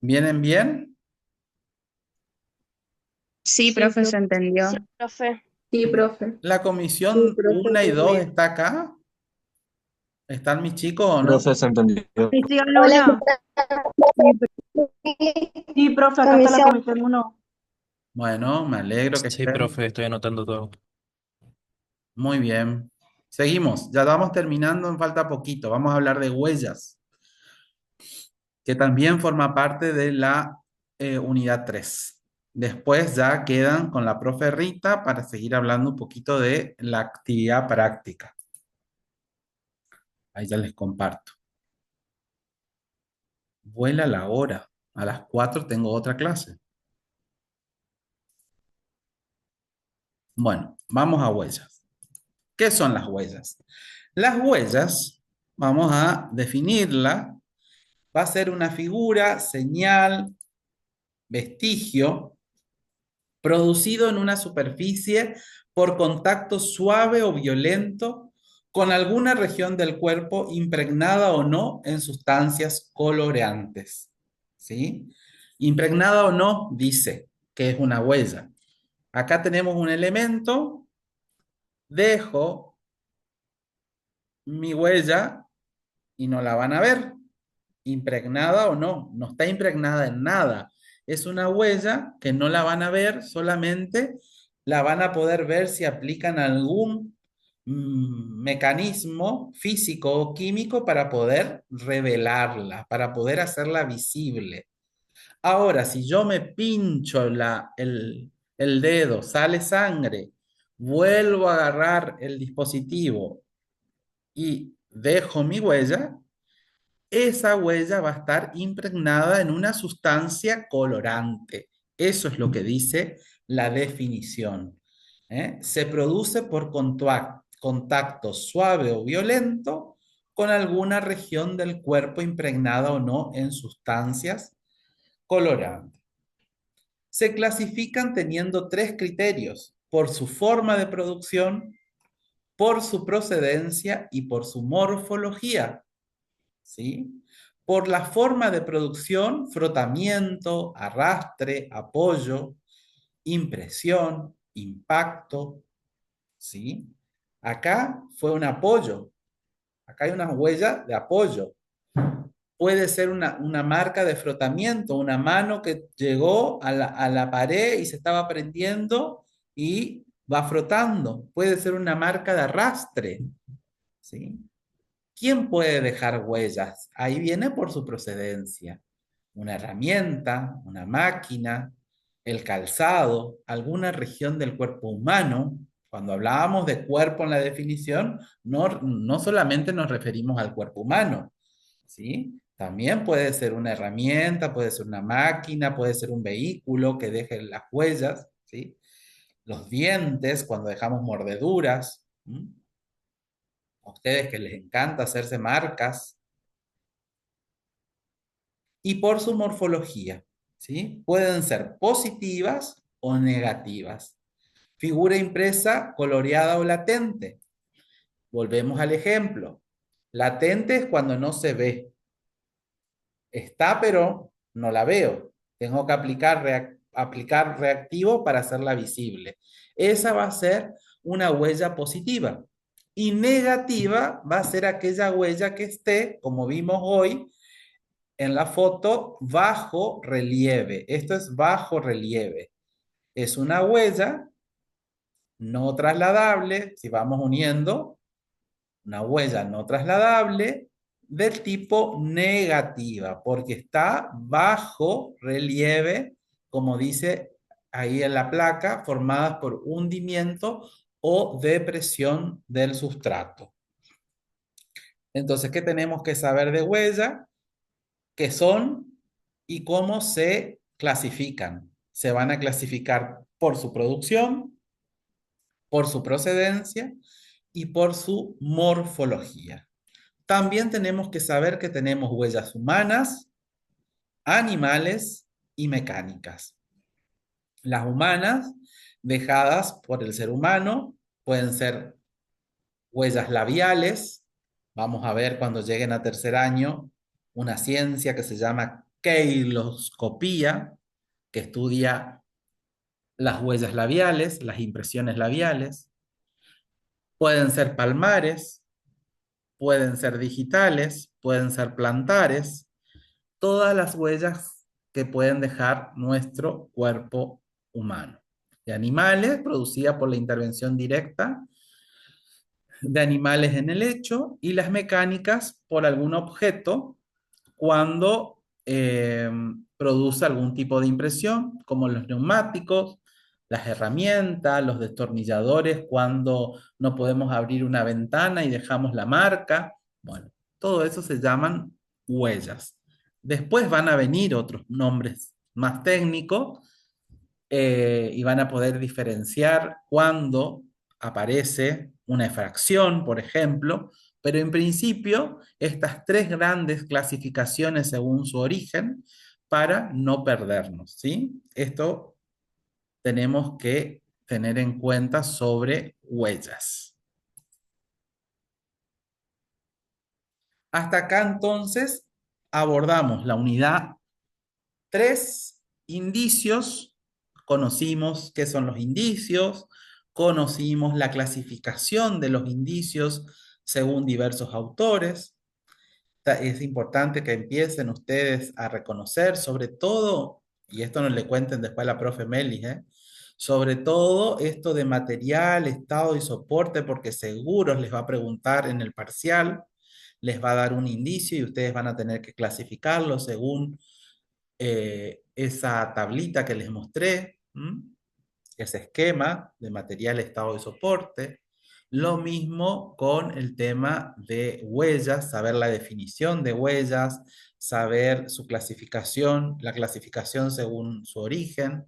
Speaker 1: ¿Vienen bien?
Speaker 8: Sí,
Speaker 7: Sí,
Speaker 8: profe,
Speaker 7: profe.
Speaker 8: se entendió.
Speaker 4: sí, profe.
Speaker 7: Sí, profe.
Speaker 1: ¿La
Speaker 7: Sí,
Speaker 1: comisión
Speaker 7: profe,
Speaker 1: 1 y
Speaker 7: qué
Speaker 1: 2
Speaker 7: bien.
Speaker 1: está acá? ¿Están mis chicos o no?
Speaker 2: Profe, se entendió.
Speaker 5: Comisión
Speaker 9: Hola, ¿qué
Speaker 5: 1.
Speaker 9: tal?
Speaker 10: Sí, profe, acá está la
Speaker 9: Comisión.
Speaker 10: comisión uno.
Speaker 1: Bueno, me alegro que
Speaker 6: Sí,
Speaker 1: estén.
Speaker 6: profe, estoy anotando todo.
Speaker 1: Muy bien. Seguimos. Ya vamos terminando, en falta poquito. Vamos a hablar de huellas, que también forma parte de la unidad 3. Después ya quedan con la profe Rita para seguir hablando un poquito de la actividad práctica. Ahí ya les comparto. Vuela la hora. A las 4 tengo otra clase. Bueno, vamos a huellas. ¿Qué son las huellas? Las huellas, vamos a definirla, va a ser una figura, señal, vestigio, producido en una superficie por contacto suave o violento con alguna región del cuerpo impregnada o no en sustancias coloreantes. ¿Sí? Impregnada o no, dice que es una huella. Acá tenemos un elemento, dejo mi huella y no la van a ver, impregnada o no, no está impregnada en nada. Es una huella que no la van a ver, solamente la van a poder ver si aplican algún mecanismo físico o químico para poder revelarla, para poder hacerla visible. Ahora, si yo me pincho el dedo, sale sangre, vuelvo a agarrar el dispositivo y dejo mi huella, esa huella va a estar impregnada en una sustancia colorante. Eso es lo que dice la definición. Se produce por contacto suave o violento con alguna región del cuerpo impregnada o no en sustancias colorantes. Se clasifican teniendo tres criterios: por su forma de producción, por su procedencia y por su morfología. ¿Sí? Por la forma de producción, frotamiento, arrastre, apoyo, impresión, impacto, ¿sí? Acá fue un apoyo, acá hay una huella de apoyo. Puede ser una marca de frotamiento, una mano que llegó a la pared y se estaba prendiendo y va frotando. Puede ser una marca de arrastre, ¿sí? ¿Quién puede dejar huellas? Ahí viene por su procedencia. Una herramienta, una máquina, el calzado, alguna región del cuerpo humano. Cuando hablábamos de cuerpo en la definición, no solamente nos referimos al cuerpo humano, ¿sí? También puede ser una herramienta, puede ser una máquina, puede ser un vehículo que deje las huellas, ¿sí? Los dientes, cuando dejamos mordeduras. A ustedes que les encanta hacerse marcas, y por su morfología, ¿sí? Pueden ser positivas o negativas. Figura impresa, coloreada o latente. Volvemos al ejemplo. Latente es cuando no se ve. Está, pero no la veo. Tengo que aplicar aplicar reactivo para hacerla visible. Esa va a ser una huella positiva. Y negativa va a ser aquella huella que esté, como vimos hoy, en la foto, bajo relieve. Esto es bajo relieve. Es una huella no trasladable, si vamos uniendo, una huella no trasladable del tipo negativa, porque está bajo relieve, como dice ahí en la placa, formadas por hundimiento o depresión del sustrato. Entonces, ¿qué tenemos que saber de huella? ¿Qué son y cómo se clasifican? Se van a clasificar por su producción, por su procedencia y por su morfología. También tenemos que saber que tenemos huellas humanas, animales y mecánicas. Las humanas, dejadas por el ser humano, pueden ser huellas labiales. Vamos a ver cuando lleguen a tercer año una ciencia que se llama queiloscopía, que estudia las huellas labiales, las impresiones labiales. Pueden ser palmares, pueden ser digitales, pueden ser plantares, todas las huellas que pueden dejar nuestro cuerpo humano. De animales, producida por la intervención directa de animales en el hecho, y las mecánicas por algún objeto cuando produce algún tipo de impresión, como los neumáticos, las herramientas, los destornilladores, cuando no podemos abrir una ventana y dejamos la marca. Bueno, todo eso se llaman huellas. Después van a venir otros nombres más técnicos y van a poder diferenciar cuando aparece una efracción, por ejemplo, pero en principio estas tres grandes clasificaciones según su origen para no perdernos, ¿sí? Esto tenemos que tener en cuenta sobre huellas. Hasta acá entonces abordamos la unidad 3, indicios. Conocimos qué son los indicios, conocimos la clasificación de los indicios según diversos autores. Es importante que empiecen ustedes a reconocer, sobre todo, y esto nos le cuenten después a la profe Melis, sobre todo esto de material, estado y soporte, porque seguro les va a preguntar en el parcial, les va a dar un indicio y ustedes van a tener que clasificarlo según esa tablita que les mostré, ese esquema de material, estado y soporte. Lo mismo con el tema de huellas, saber la definición de huellas, saber su clasificación, la clasificación según su origen.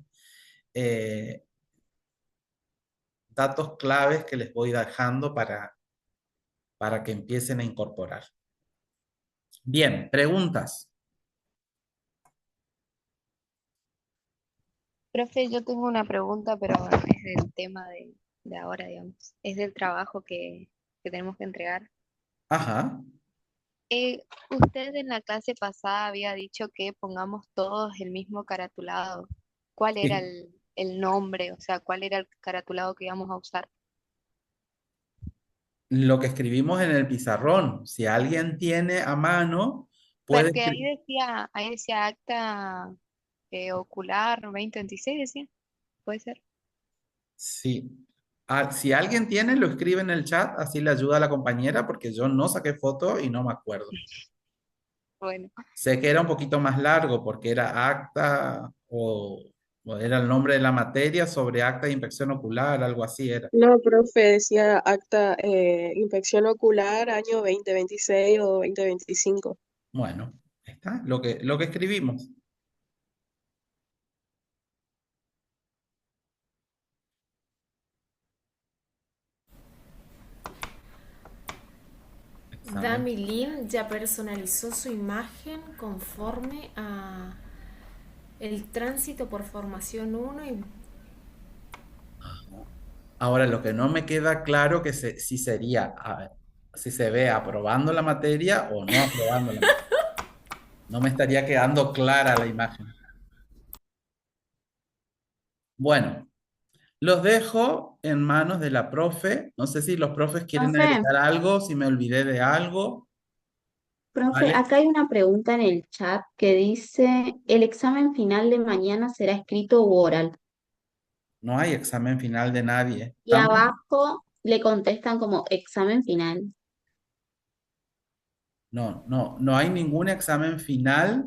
Speaker 1: Datos claves que les voy dejando para que empiecen a incorporar. Bien, preguntas.
Speaker 3: Profe, yo tengo una pregunta, pero no es del tema de ahora, digamos. Es del trabajo que tenemos que entregar.
Speaker 1: Ajá.
Speaker 3: Usted en la clase pasada había dicho que pongamos todos el mismo caratulado. ¿Cuál era
Speaker 1: Sí.
Speaker 3: el nombre? O sea, ¿cuál era el caratulado que íbamos a usar?
Speaker 1: Lo que escribimos en el pizarrón. Si alguien tiene a mano, puede
Speaker 3: Porque
Speaker 1: escribir.
Speaker 3: ahí decía acta ocular 2026, decía. ¿Puede ser?
Speaker 1: Sí. Si alguien tiene, lo escribe en el chat, así le ayuda a la compañera, porque yo no saqué foto y no me acuerdo.
Speaker 3: Bueno,
Speaker 1: Sé que era un poquito más largo porque era acta o era el nombre de la materia sobre acta de inspección ocular, algo así era.
Speaker 10: No, profe, decía acta, inspección ocular año 2026 o 2025.
Speaker 1: Bueno, está, lo que escribimos. Examen.
Speaker 8: Dami Lim ya personalizó su imagen conforme a el tránsito por formación 1 y
Speaker 1: Ahora, lo que no me queda claro que si sería, si se ve aprobando la materia o no aprobando la materia. No me estaría quedando clara la imagen. Bueno, los dejo en manos de la profe. No sé si los profes quieren
Speaker 7: Profe,
Speaker 1: agregar algo, si me olvidé de algo.
Speaker 7: profe,
Speaker 1: ¿Vale?
Speaker 7: acá hay una pregunta en el chat que dice, ¿el examen final de mañana será escrito u oral?
Speaker 1: No hay examen final de nadie.
Speaker 7: Y
Speaker 1: Estamos.
Speaker 7: abajo le contestan como examen final.
Speaker 1: No hay ningún examen final.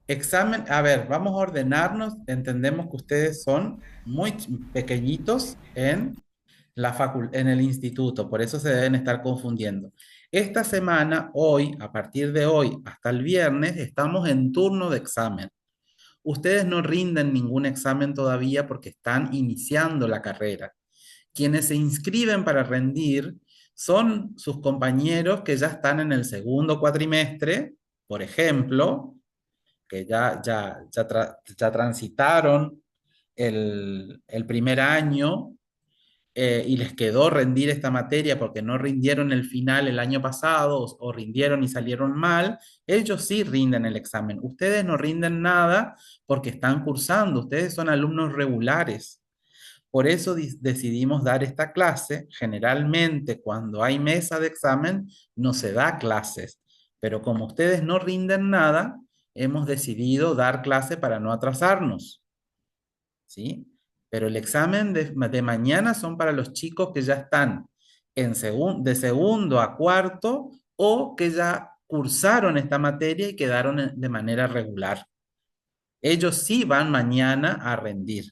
Speaker 1: Examen, a ver, vamos a ordenarnos. Entendemos que ustedes son muy pequeñitos en en el instituto, por eso se deben estar confundiendo. Esta semana, hoy, a partir de hoy hasta el viernes, estamos en turno de examen. Ustedes no rinden ningún examen todavía porque están iniciando la carrera. Quienes se inscriben para rendir son sus compañeros que ya están en el segundo cuatrimestre, por ejemplo, que ya transitaron el primer año, y les quedó rendir esta materia porque no rindieron el final el año pasado o rindieron y salieron mal, ellos sí rinden el examen. Ustedes no rinden nada porque están cursando, ustedes son alumnos regulares. Por eso decidimos dar esta clase. Generalmente cuando hay mesa de examen no se da clases, pero como ustedes no rinden nada, hemos decidido dar clase para no atrasarnos. ¿Sí? Pero el examen de mañana son para los chicos que ya están de segundo a cuarto o que ya cursaron esta materia y quedaron de manera regular. Ellos sí van mañana a rendir.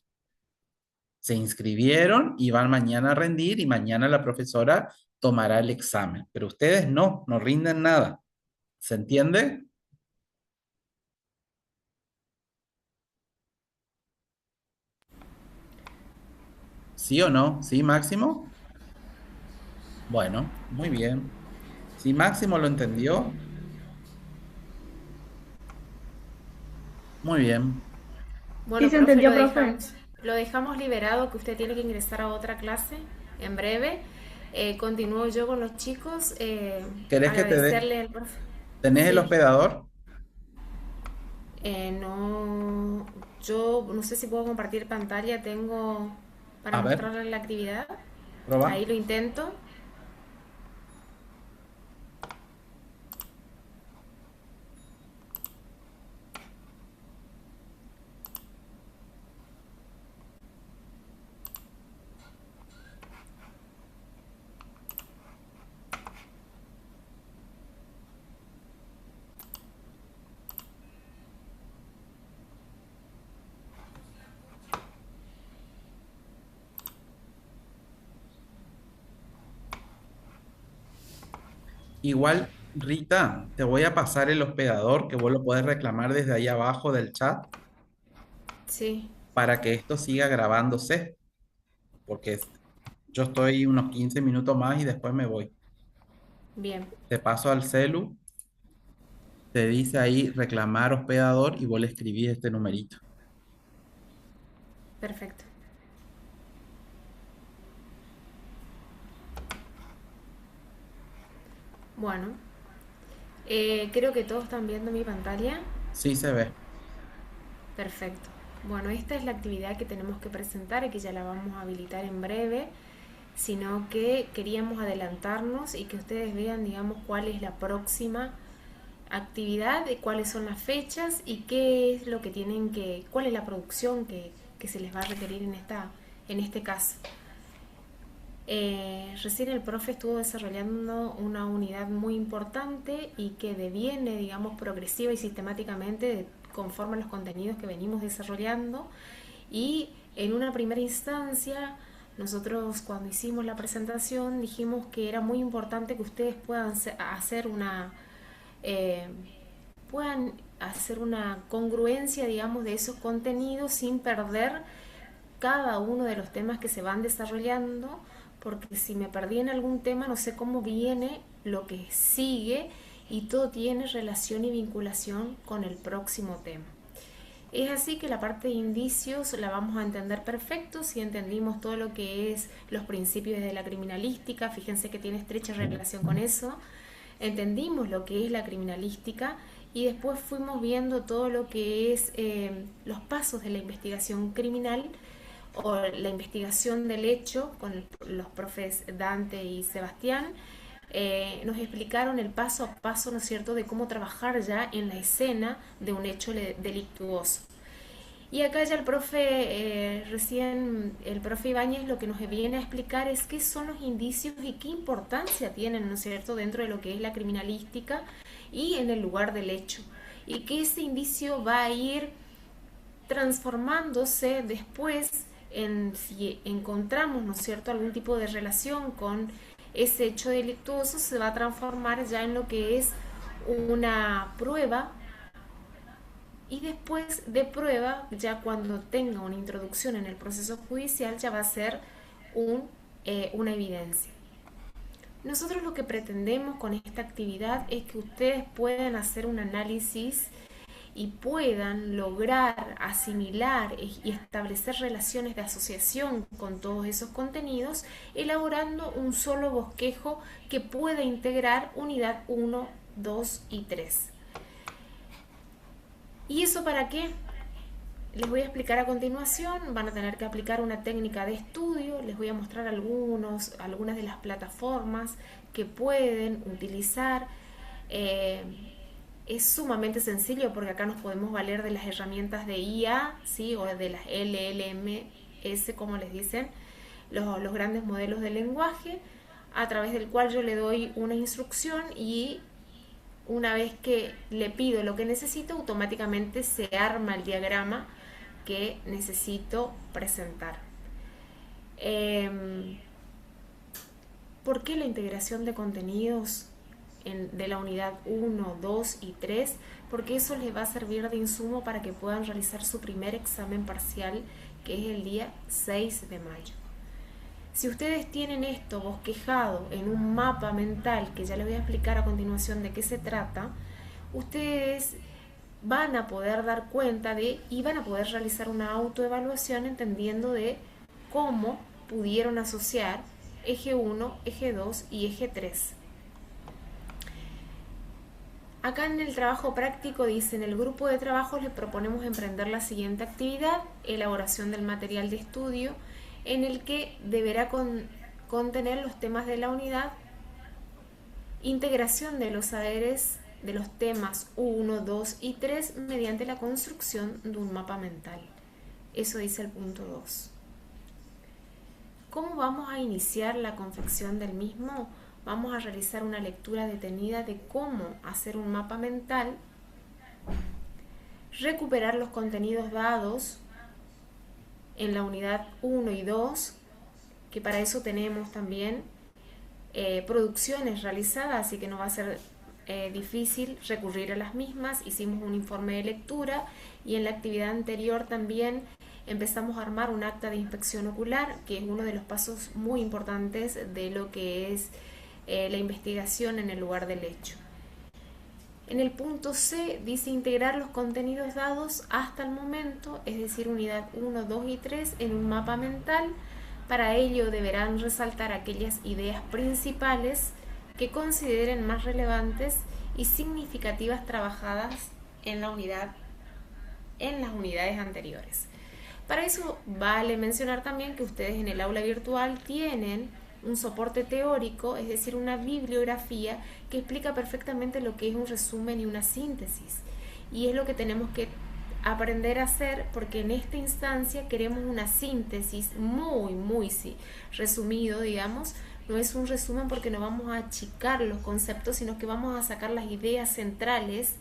Speaker 1: Se inscribieron y van mañana a rendir y mañana la profesora tomará el examen. Pero ustedes no rinden nada. ¿Se entiende? ¿Sí o no? ¿Sí, Máximo? Bueno, muy bien. Si Máximo lo entendió, muy bien.
Speaker 7: Sí
Speaker 8: Bueno,
Speaker 7: se
Speaker 8: profe,
Speaker 7: entendió, profe.
Speaker 8: lo dejamos liberado, que usted tiene que ingresar a otra clase en breve. Continúo yo con los chicos.
Speaker 1: ¿Querés que te dé?
Speaker 8: Agradecerle al profe.
Speaker 1: ¿Tenés el
Speaker 8: Sí,
Speaker 1: hospedador?
Speaker 8: no, yo no sé si puedo compartir pantalla, tengo para
Speaker 1: A ver,
Speaker 8: mostrarle la actividad. Ahí
Speaker 1: proba.
Speaker 8: lo intento.
Speaker 1: Igual, Rita, te voy a pasar el hospedador que vos lo podés reclamar desde ahí abajo del chat
Speaker 8: Sí,
Speaker 1: para que esto siga grabándose, porque yo estoy unos 15 minutos más y después me voy.
Speaker 8: bien,
Speaker 1: Te paso al celu, te dice ahí reclamar hospedador y vos le escribís este numerito.
Speaker 8: perfecto. Bueno, creo que todos están viendo mi pantalla.
Speaker 1: Sí se ve.
Speaker 8: Perfecto. Bueno, esta es la actividad que tenemos que presentar y que ya la vamos a habilitar en breve, sino que queríamos adelantarnos y que ustedes vean, digamos, cuál es la próxima actividad, y cuáles son las fechas y qué es lo que cuál es la producción que se les va a requerir en este caso. Recién el profe estuvo desarrollando una unidad muy importante y que deviene, digamos, progresiva y sistemáticamente conforme a los contenidos que venimos desarrollando. Y en una primera instancia, nosotros cuando hicimos la presentación dijimos que era muy importante que ustedes eh, puedan hacer una congruencia, digamos, de esos contenidos sin perder cada uno de los temas que se van desarrollando, porque si me perdí en algún tema no sé cómo viene lo que sigue y todo tiene relación y vinculación con el próximo tema. Es así que la parte de indicios la vamos a entender perfecto si entendimos todo lo que es los principios de la criminalística. Fíjense que tiene estrecha relación con eso. Entendimos lo que es la criminalística y después fuimos viendo todo lo que es los pasos de la investigación criminal, o la investigación del hecho con los profes Dante y Sebastián. Nos explicaron el paso a paso, ¿no es cierto?, de cómo trabajar ya en la escena de un hecho delictuoso. Y acá ya el profe, el profe Ibáñez lo que nos viene a explicar es qué son los indicios y qué importancia tienen, ¿no es cierto?, dentro de lo que es la criminalística y en el lugar del hecho. Y que ese indicio va a ir transformándose después en si encontramos, ¿no es cierto?, algún tipo de relación con ese hecho delictuoso, se va a transformar ya en lo que es una prueba, y después de prueba, ya cuando tenga una introducción en el proceso judicial, ya va a ser una evidencia. Nosotros lo que pretendemos con esta actividad es que ustedes puedan hacer un análisis y puedan lograr asimilar y establecer relaciones de asociación con todos esos contenidos, elaborando un solo bosquejo que pueda integrar unidad 1, 2 y 3. ¿Y eso para qué? Les voy a explicar a continuación. Van a tener que aplicar una técnica de estudio. Les voy a mostrar algunas de las plataformas que pueden utilizar. Es sumamente sencillo porque acá nos podemos valer de las herramientas de IA, ¿sí?, o de las LLMS, como les dicen, los grandes modelos de lenguaje, a través del cual yo le doy una instrucción y una vez que le pido lo que necesito, automáticamente se arma el diagrama que necesito presentar. ¿Por qué la integración de contenidos de la unidad 1, 2 y 3? Porque eso les va a servir de insumo para que puedan realizar su primer examen parcial, que es el día 6 de mayo. Si ustedes tienen esto bosquejado en un mapa mental, que ya les voy a explicar a continuación de qué se trata, ustedes van a poder dar cuenta y van a poder realizar una autoevaluación entendiendo de cómo pudieron asociar eje 1, eje 2 y eje 3. Acá en el trabajo práctico dice: en el grupo de trabajo les proponemos emprender la siguiente actividad: elaboración del material de estudio, en el que deberá contener los temas de la unidad, integración de los saberes de los temas 1, 2 y 3 mediante la construcción de un mapa mental. Eso dice el punto 2. ¿Cómo vamos a iniciar la confección del mismo? Vamos a realizar una lectura detenida de cómo hacer un mapa mental, recuperar los contenidos dados en la unidad 1 y 2, que para eso tenemos también producciones realizadas, así que no va a ser difícil recurrir a las mismas. Hicimos un informe de lectura y en la actividad anterior también empezamos a armar un acta de inspección ocular, que es uno de los pasos muy importantes de lo que es la investigación en el lugar del hecho. En el punto C dice integrar los contenidos dados hasta el momento, es decir, unidad 1, 2 y 3 en un mapa mental. Para ello deberán resaltar aquellas ideas principales que consideren más relevantes y significativas trabajadas en las unidades anteriores. Para eso vale mencionar también que ustedes en el aula virtual tienen un soporte teórico, es decir, una bibliografía que explica perfectamente lo que es un resumen y una síntesis. Y es lo que tenemos que aprender a hacer, porque en esta instancia queremos una síntesis muy resumido, digamos. No es un resumen porque no vamos a achicar los conceptos, sino que vamos a sacar las ideas centrales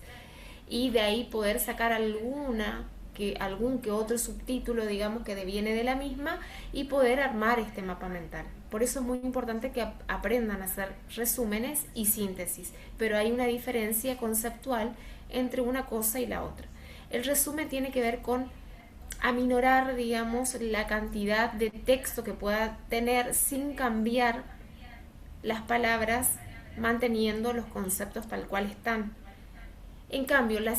Speaker 8: y de ahí poder sacar algún que otro subtítulo, digamos, que deviene de la misma, y poder armar este mapa mental. Por eso es muy importante que aprendan a hacer resúmenes y síntesis, pero hay una diferencia conceptual entre una cosa y la otra. El resumen tiene que ver con aminorar, digamos, la cantidad de texto que pueda tener sin cambiar las palabras, manteniendo los conceptos tal cual están. En cambio, en la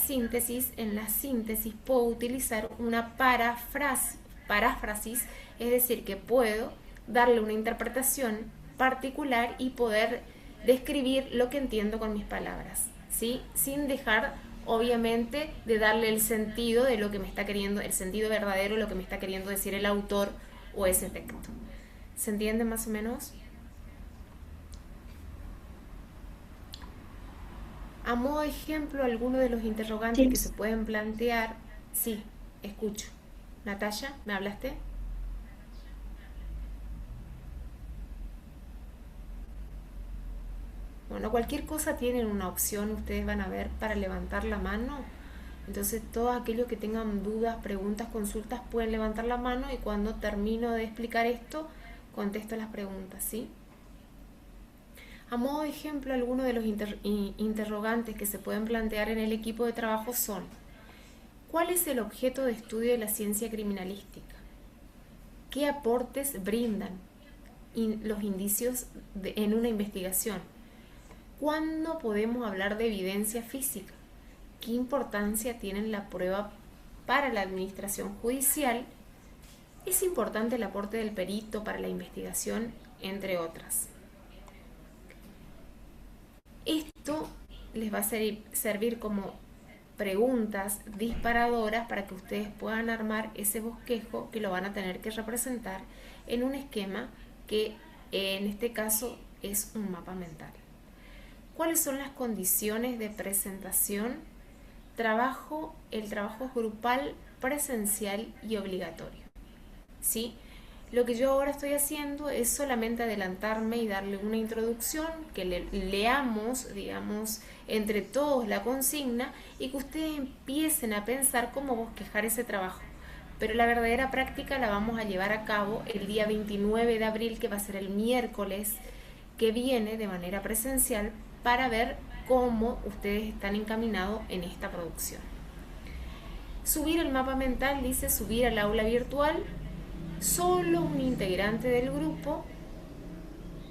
Speaker 8: síntesis puedo utilizar una paráfrasis, es decir, que puedo darle una interpretación particular y poder describir lo que entiendo con mis palabras, ¿sí?, sin dejar obviamente de darle el sentido de lo que me está queriendo, el sentido verdadero de lo que me está queriendo decir el autor o ese texto. ¿Se entiende más o menos? A modo de ejemplo, algunos de los interrogantes que se pueden plantear. Sí, escucho. Natalia, ¿me hablaste? Bueno, cualquier cosa tienen una opción, ustedes van a ver, para levantar la mano. Entonces, todos aquellos que tengan dudas, preguntas, consultas, pueden levantar la mano y cuando termino de explicar esto, contesto las preguntas, ¿sí? A modo de ejemplo, algunos de los interrogantes que se pueden plantear en el equipo de trabajo son: ¿cuál es el objeto de estudio de la ciencia criminalística? ¿Qué aportes brindan los indicios en una investigación? ¿Cuándo podemos hablar de evidencia física? ¿Qué importancia tiene la prueba para la administración judicial? ¿Es importante el aporte del perito para la investigación? Entre otras. Esto les va a servir como preguntas disparadoras para que ustedes puedan armar ese bosquejo que lo van a tener que representar en un esquema que en este caso es un mapa mental. ¿Cuáles son las condiciones de presentación? El trabajo es grupal, presencial y obligatorio. ¿Sí? Lo que yo ahora estoy haciendo es solamente adelantarme y darle una introducción, que leamos, digamos, entre todos la consigna y que ustedes empiecen a pensar cómo bosquejar ese trabajo. Pero la verdadera práctica la vamos a llevar a cabo el día 29 de abril, que va a ser el miércoles que viene de manera presencial, para ver cómo ustedes están encaminados en esta producción. Subir el mapa mental, dice subir al aula virtual, solo un integrante del grupo,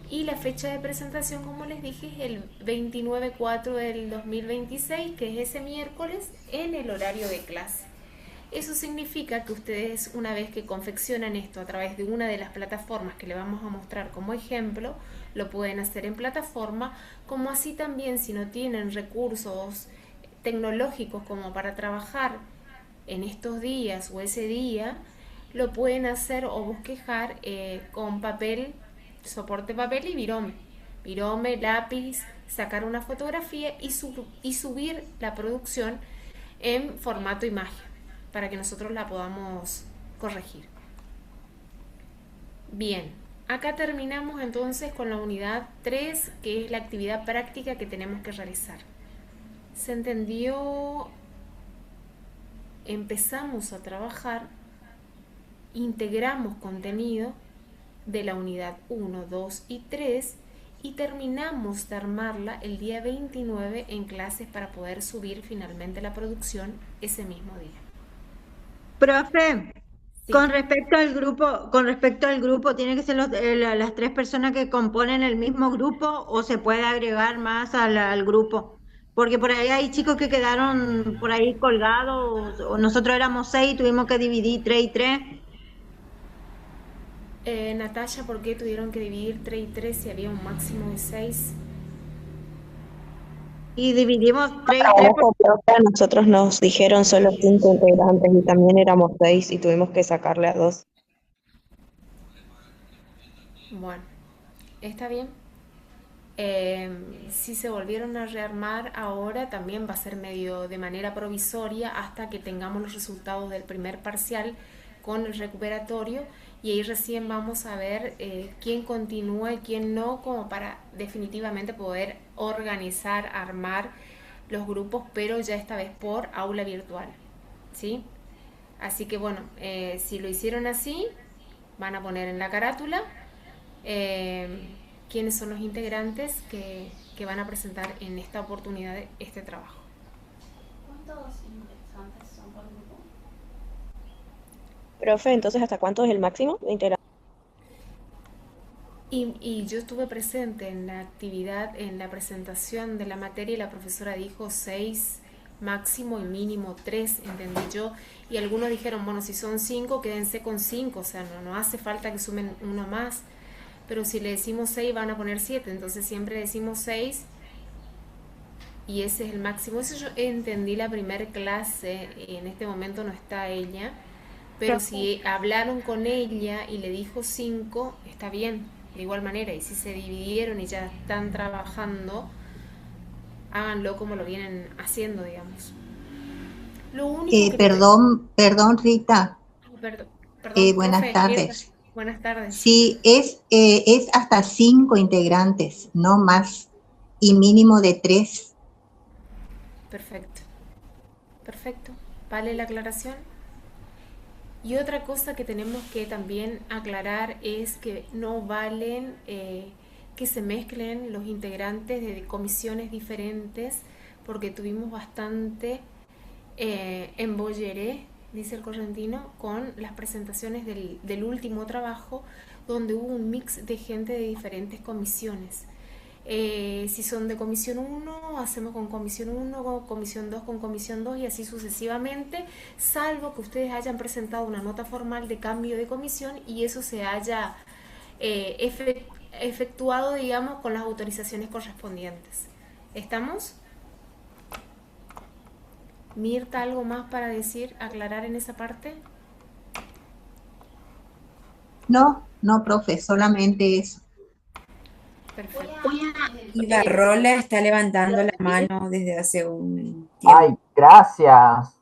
Speaker 8: y la fecha de presentación, como les dije, es el 29/4 del 2026, que es ese miércoles, en el horario de clase. Eso significa que ustedes, una vez que confeccionan esto a través de una de las plataformas que le vamos a mostrar como ejemplo, lo pueden hacer en plataforma, como así también si no tienen recursos tecnológicos como para trabajar en estos días o ese día, lo pueden hacer o bosquejar con papel, soporte papel y virome, lápiz, sacar una fotografía y subir la producción en formato imagen para que nosotros la podamos corregir. Bien, acá terminamos entonces con la unidad 3, que es la actividad práctica que tenemos que realizar. ¿Se entendió? Empezamos a trabajar, integramos contenido de la unidad 1, 2 y 3 y terminamos de armarla el día 29 en clases para poder subir finalmente la producción ese mismo día.
Speaker 5: Profe,
Speaker 8: Sí.
Speaker 5: con respecto al grupo, ¿tiene que ser las 3 personas que componen el mismo grupo o se puede agregar más al grupo? Porque por ahí hay chicos que quedaron por ahí colgados, o nosotros éramos 6 y tuvimos que dividir 3 y 3.
Speaker 8: Natalia, ¿por qué tuvieron que dividir 3 y 3 si había un máximo de 6?
Speaker 5: Y dividimos 3 y 3
Speaker 4: A nosotros nos dijeron solo 5 integrantes y también éramos 6 y tuvimos que sacarle a 2.
Speaker 8: Bueno, está bien. Si se volvieron a rearmar ahora, también va a ser medio de manera provisoria hasta que tengamos los resultados del primer parcial con el recuperatorio, y ahí recién vamos a ver quién continúa y quién no, como para definitivamente poder organizar, armar los grupos, pero ya esta vez por aula virtual, ¿sí? Así que bueno, si lo hicieron así, van a poner en la carátula quiénes son los integrantes que van a presentar en esta oportunidad este trabajo.
Speaker 7: ¿Cuántos integrantes son por grupo?
Speaker 4: Profe, entonces, ¿hasta cuánto es el máximo de integrantes?
Speaker 8: Y yo estuve presente en la actividad, en la presentación de la materia, y la profesora dijo 6 máximo y mínimo 3, entendí yo, y algunos dijeron, bueno, si son 5, quédense con 5, o sea, no hace falta que sumen uno más, pero si le decimos 6 van a poner 7, entonces siempre decimos 6 y ese es el máximo. Eso yo entendí la primera clase, y en este momento no está ella, pero
Speaker 3: Profe,
Speaker 8: si hablaron con ella y le dijo 5, está bien, de igual manera. Y si se dividieron y ya están trabajando, háganlo como lo vienen haciendo, digamos. Lo único que
Speaker 9: Perdón, Rita.
Speaker 8: perdón, perdón,
Speaker 9: Buenas
Speaker 8: profe Mirta,
Speaker 9: tardes.
Speaker 8: buenas tardes.
Speaker 9: Sí, es hasta 5 integrantes, no más, y mínimo de 3.
Speaker 8: Perfecto, perfecto. ¿Vale la aclaración? Y otra cosa que tenemos que también aclarar es que no valen que se mezclen los integrantes de comisiones diferentes, porque tuvimos bastante embolleré, dice el correntino, con las presentaciones del último trabajo, donde hubo un mix de gente de diferentes comisiones. Si son de comisión 1, hacemos con comisión 1, con comisión 2, con comisión 2 y así sucesivamente, salvo que ustedes hayan presentado una nota formal de cambio de comisión y eso se haya efectuado, digamos, con las autorizaciones correspondientes. ¿Estamos? Mirta, ¿algo más para decir, aclarar en esa parte?
Speaker 9: No, profe, solamente eso.
Speaker 8: Perfecto.
Speaker 11: Ibarrola está levantando la mano desde hace un tiempo.
Speaker 12: Ay, gracias.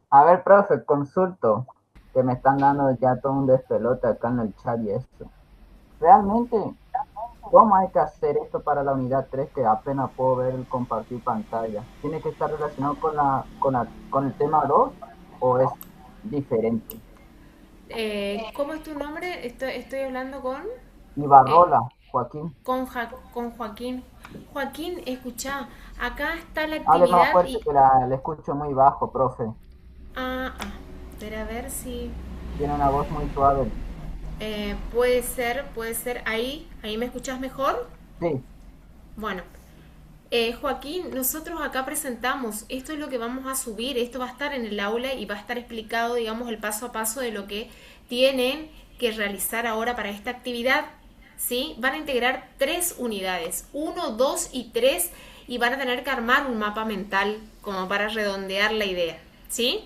Speaker 12: A ver, profe, consulto, que me están dando ya todo un despelote acá en el chat y esto. Realmente, ¿cómo hay que hacer esto para la unidad 3 que apenas puedo ver el compartir pantalla? ¿Tiene que estar relacionado con el tema 2 o es diferente?
Speaker 8: ¿Cómo es tu nombre? Estoy hablando con...
Speaker 12: Ibarrola, Joaquín.
Speaker 8: Con Joaquín. Joaquín, escucha, acá está la
Speaker 12: Hable más
Speaker 8: actividad
Speaker 12: fuerte
Speaker 8: y...
Speaker 12: que la escucho muy bajo, profe.
Speaker 8: Espera a ver si...
Speaker 12: Tiene una voz muy suave.
Speaker 8: Puede ser. ¿Ahí me escuchas mejor?
Speaker 12: Sí.
Speaker 8: Bueno, Joaquín, nosotros acá presentamos, esto es lo que vamos a subir, esto va a estar en el aula y va a estar explicado, digamos, el paso a paso de lo que tienen que realizar ahora para esta actividad, ¿sí? Van a integrar 3 unidades, 1, 2 y 3, y van a tener que armar un mapa mental como para redondear la idea, ¿sí?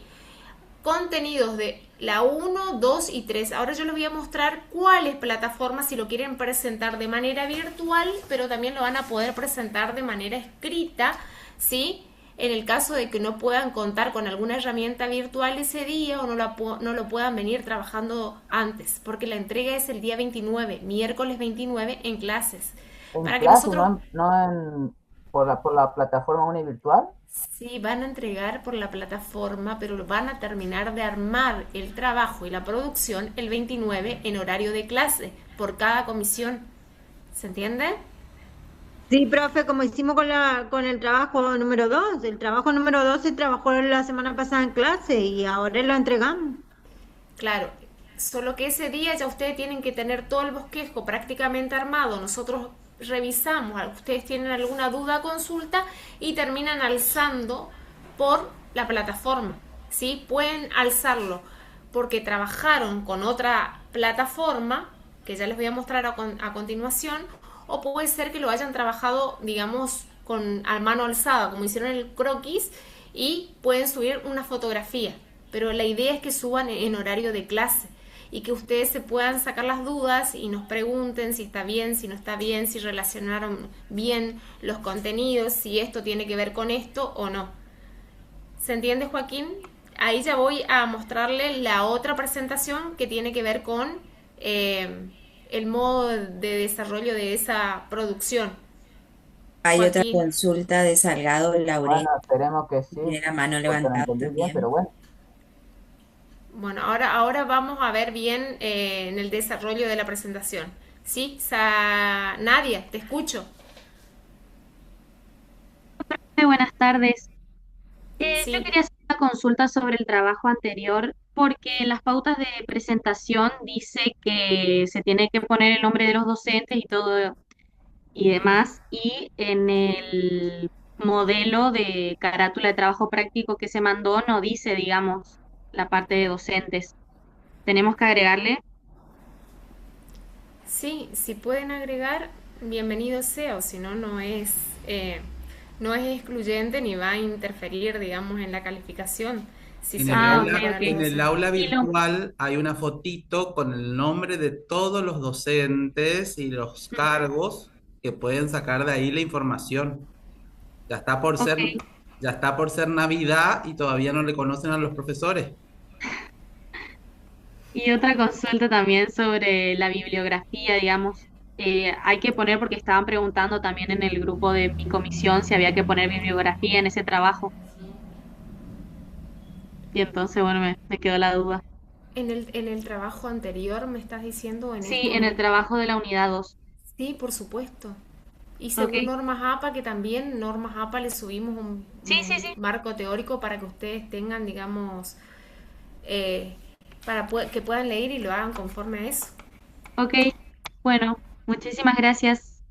Speaker 8: Contenidos de la 1, 2 y 3. Ahora yo les voy a mostrar cuáles plataformas, si lo quieren presentar de manera virtual, pero también lo van a poder presentar de manera escrita, ¿sí? En el caso de que no puedan contar con alguna herramienta virtual ese día o no lo puedan venir trabajando antes, porque la entrega es el día 29, miércoles 29 en clases.
Speaker 12: ¿En
Speaker 8: para
Speaker 12: clase,
Speaker 8: que nosotros...
Speaker 12: no por la plataforma univirtual?
Speaker 8: Sí, van a entregar por la plataforma, pero van a terminar de armar el trabajo y la producción el 29 en horario de clase, por cada comisión. ¿Se entiende?
Speaker 5: Sí, profe, como hicimos con el trabajo número 2. El trabajo número 2 se trabajó la semana pasada en clase y ahora lo entregamos.
Speaker 8: Claro, solo que ese día ya ustedes tienen que tener todo el bosquejo prácticamente armado. Nosotros revisamos, ustedes tienen alguna duda, consulta y terminan alzando por la plataforma, ¿sí? Pueden alzarlo porque trabajaron con otra plataforma que ya les voy a mostrar a continuación, o puede ser que lo hayan trabajado, digamos, a mano alzada, como hicieron el croquis, y pueden subir una fotografía, pero la idea es que suban en horario de clase y que ustedes se puedan sacar las dudas y nos pregunten si está bien, si no está bien, si relacionaron bien los contenidos, si esto tiene que ver con esto o no. ¿Se entiende, Joaquín? Ahí ya voy a mostrarle la otra presentación que tiene que ver con el modo de desarrollo de esa producción.
Speaker 11: Hay otra
Speaker 8: Joaquín.
Speaker 11: consulta de Salgado Laurel.
Speaker 12: Bueno, esperemos que sí.
Speaker 11: Tiene la mano
Speaker 12: porque lo
Speaker 11: levantada
Speaker 12: entendí bien,
Speaker 11: también.
Speaker 12: pero bueno.
Speaker 8: Bueno, ahora vamos a ver bien en el desarrollo de la presentación. ¿Sí? Nadia, te escucho.
Speaker 13: Buenas tardes.
Speaker 8: Sí.
Speaker 13: Yo quería hacer una consulta sobre el trabajo anterior, porque en las pautas de presentación dice que se tiene que poner el nombre de los docentes y todo y demás, y en el modelo de carátula de trabajo práctico que se mandó no dice, digamos, la parte de docentes. ¿Tenemos que agregarle?
Speaker 8: Sí, si pueden agregar, bienvenido sea, o si no, No es excluyente ni va a interferir, digamos, en la calificación. Si
Speaker 1: En
Speaker 8: se
Speaker 1: el
Speaker 13: Ah,
Speaker 8: logra
Speaker 13: ok,
Speaker 1: aula,
Speaker 8: para
Speaker 1: en
Speaker 13: ok.
Speaker 8: los
Speaker 1: el
Speaker 8: docentes.
Speaker 1: aula
Speaker 13: Y lo,
Speaker 1: virtual hay una fotito con el nombre de todos los docentes y los cargos que pueden sacar de ahí la información. Ya está por
Speaker 13: ok.
Speaker 1: ser, ya está por ser Navidad y todavía no le conocen a los profesores.
Speaker 13: Y otra consulta también sobre la bibliografía, digamos. Hay que poner, porque estaban preguntando también en el grupo de mi comisión si había que poner bibliografía en ese trabajo. Y entonces, bueno, me quedó la duda.
Speaker 8: En el trabajo anterior, ¿me estás diciendo en
Speaker 13: Sí,
Speaker 8: este?
Speaker 13: en el trabajo de la unidad 2.
Speaker 8: Sí, por supuesto. Y
Speaker 13: Ok.
Speaker 8: según normas APA, que también normas APA le subimos
Speaker 13: Sí, sí, sí.
Speaker 8: un marco teórico para que ustedes tengan, digamos, eh, que puedan leer y lo hagan conforme a eso.
Speaker 13: Ok. Bueno, muchísimas gracias.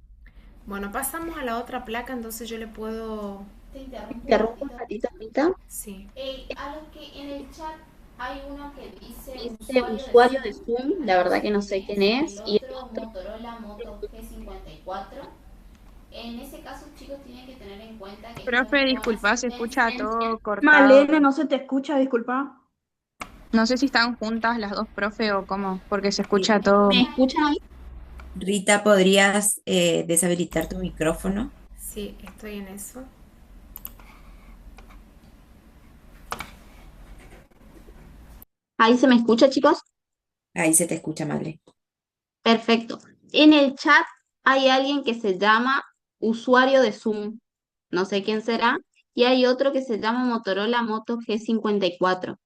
Speaker 8: Bueno, pasamos a la otra placa, entonces yo le puedo...
Speaker 7: Te
Speaker 13: Interrumpo
Speaker 7: interrumpo un ratito, Rita.
Speaker 8: Sí.
Speaker 7: A los que en el chat hay uno que dice
Speaker 13: Dice usuario de Zoom, la verdad que no sé quién es. Y el otro,
Speaker 7: Motorola Moto G54. En ese caso, chicos, tienen que tener en cuenta que
Speaker 14: Profe, disculpa, se escucha todo cortado.
Speaker 15: Malena, no se te escucha, disculpa.
Speaker 14: No sé si están juntas las dos, profe, o cómo, porque se escucha todo.
Speaker 13: ¿me escuchan ahí?
Speaker 11: Rita, ¿podrías deshabilitar tu micrófono?
Speaker 8: Sí, estoy en eso.
Speaker 13: ¿Ahí se me escucha, chicos?
Speaker 11: Ahí se te escucha, madre.
Speaker 13: Perfecto. En el chat hay alguien que se llama usuario de Zoom. No sé quién será. Y hay otro que se llama Motorola Moto G54.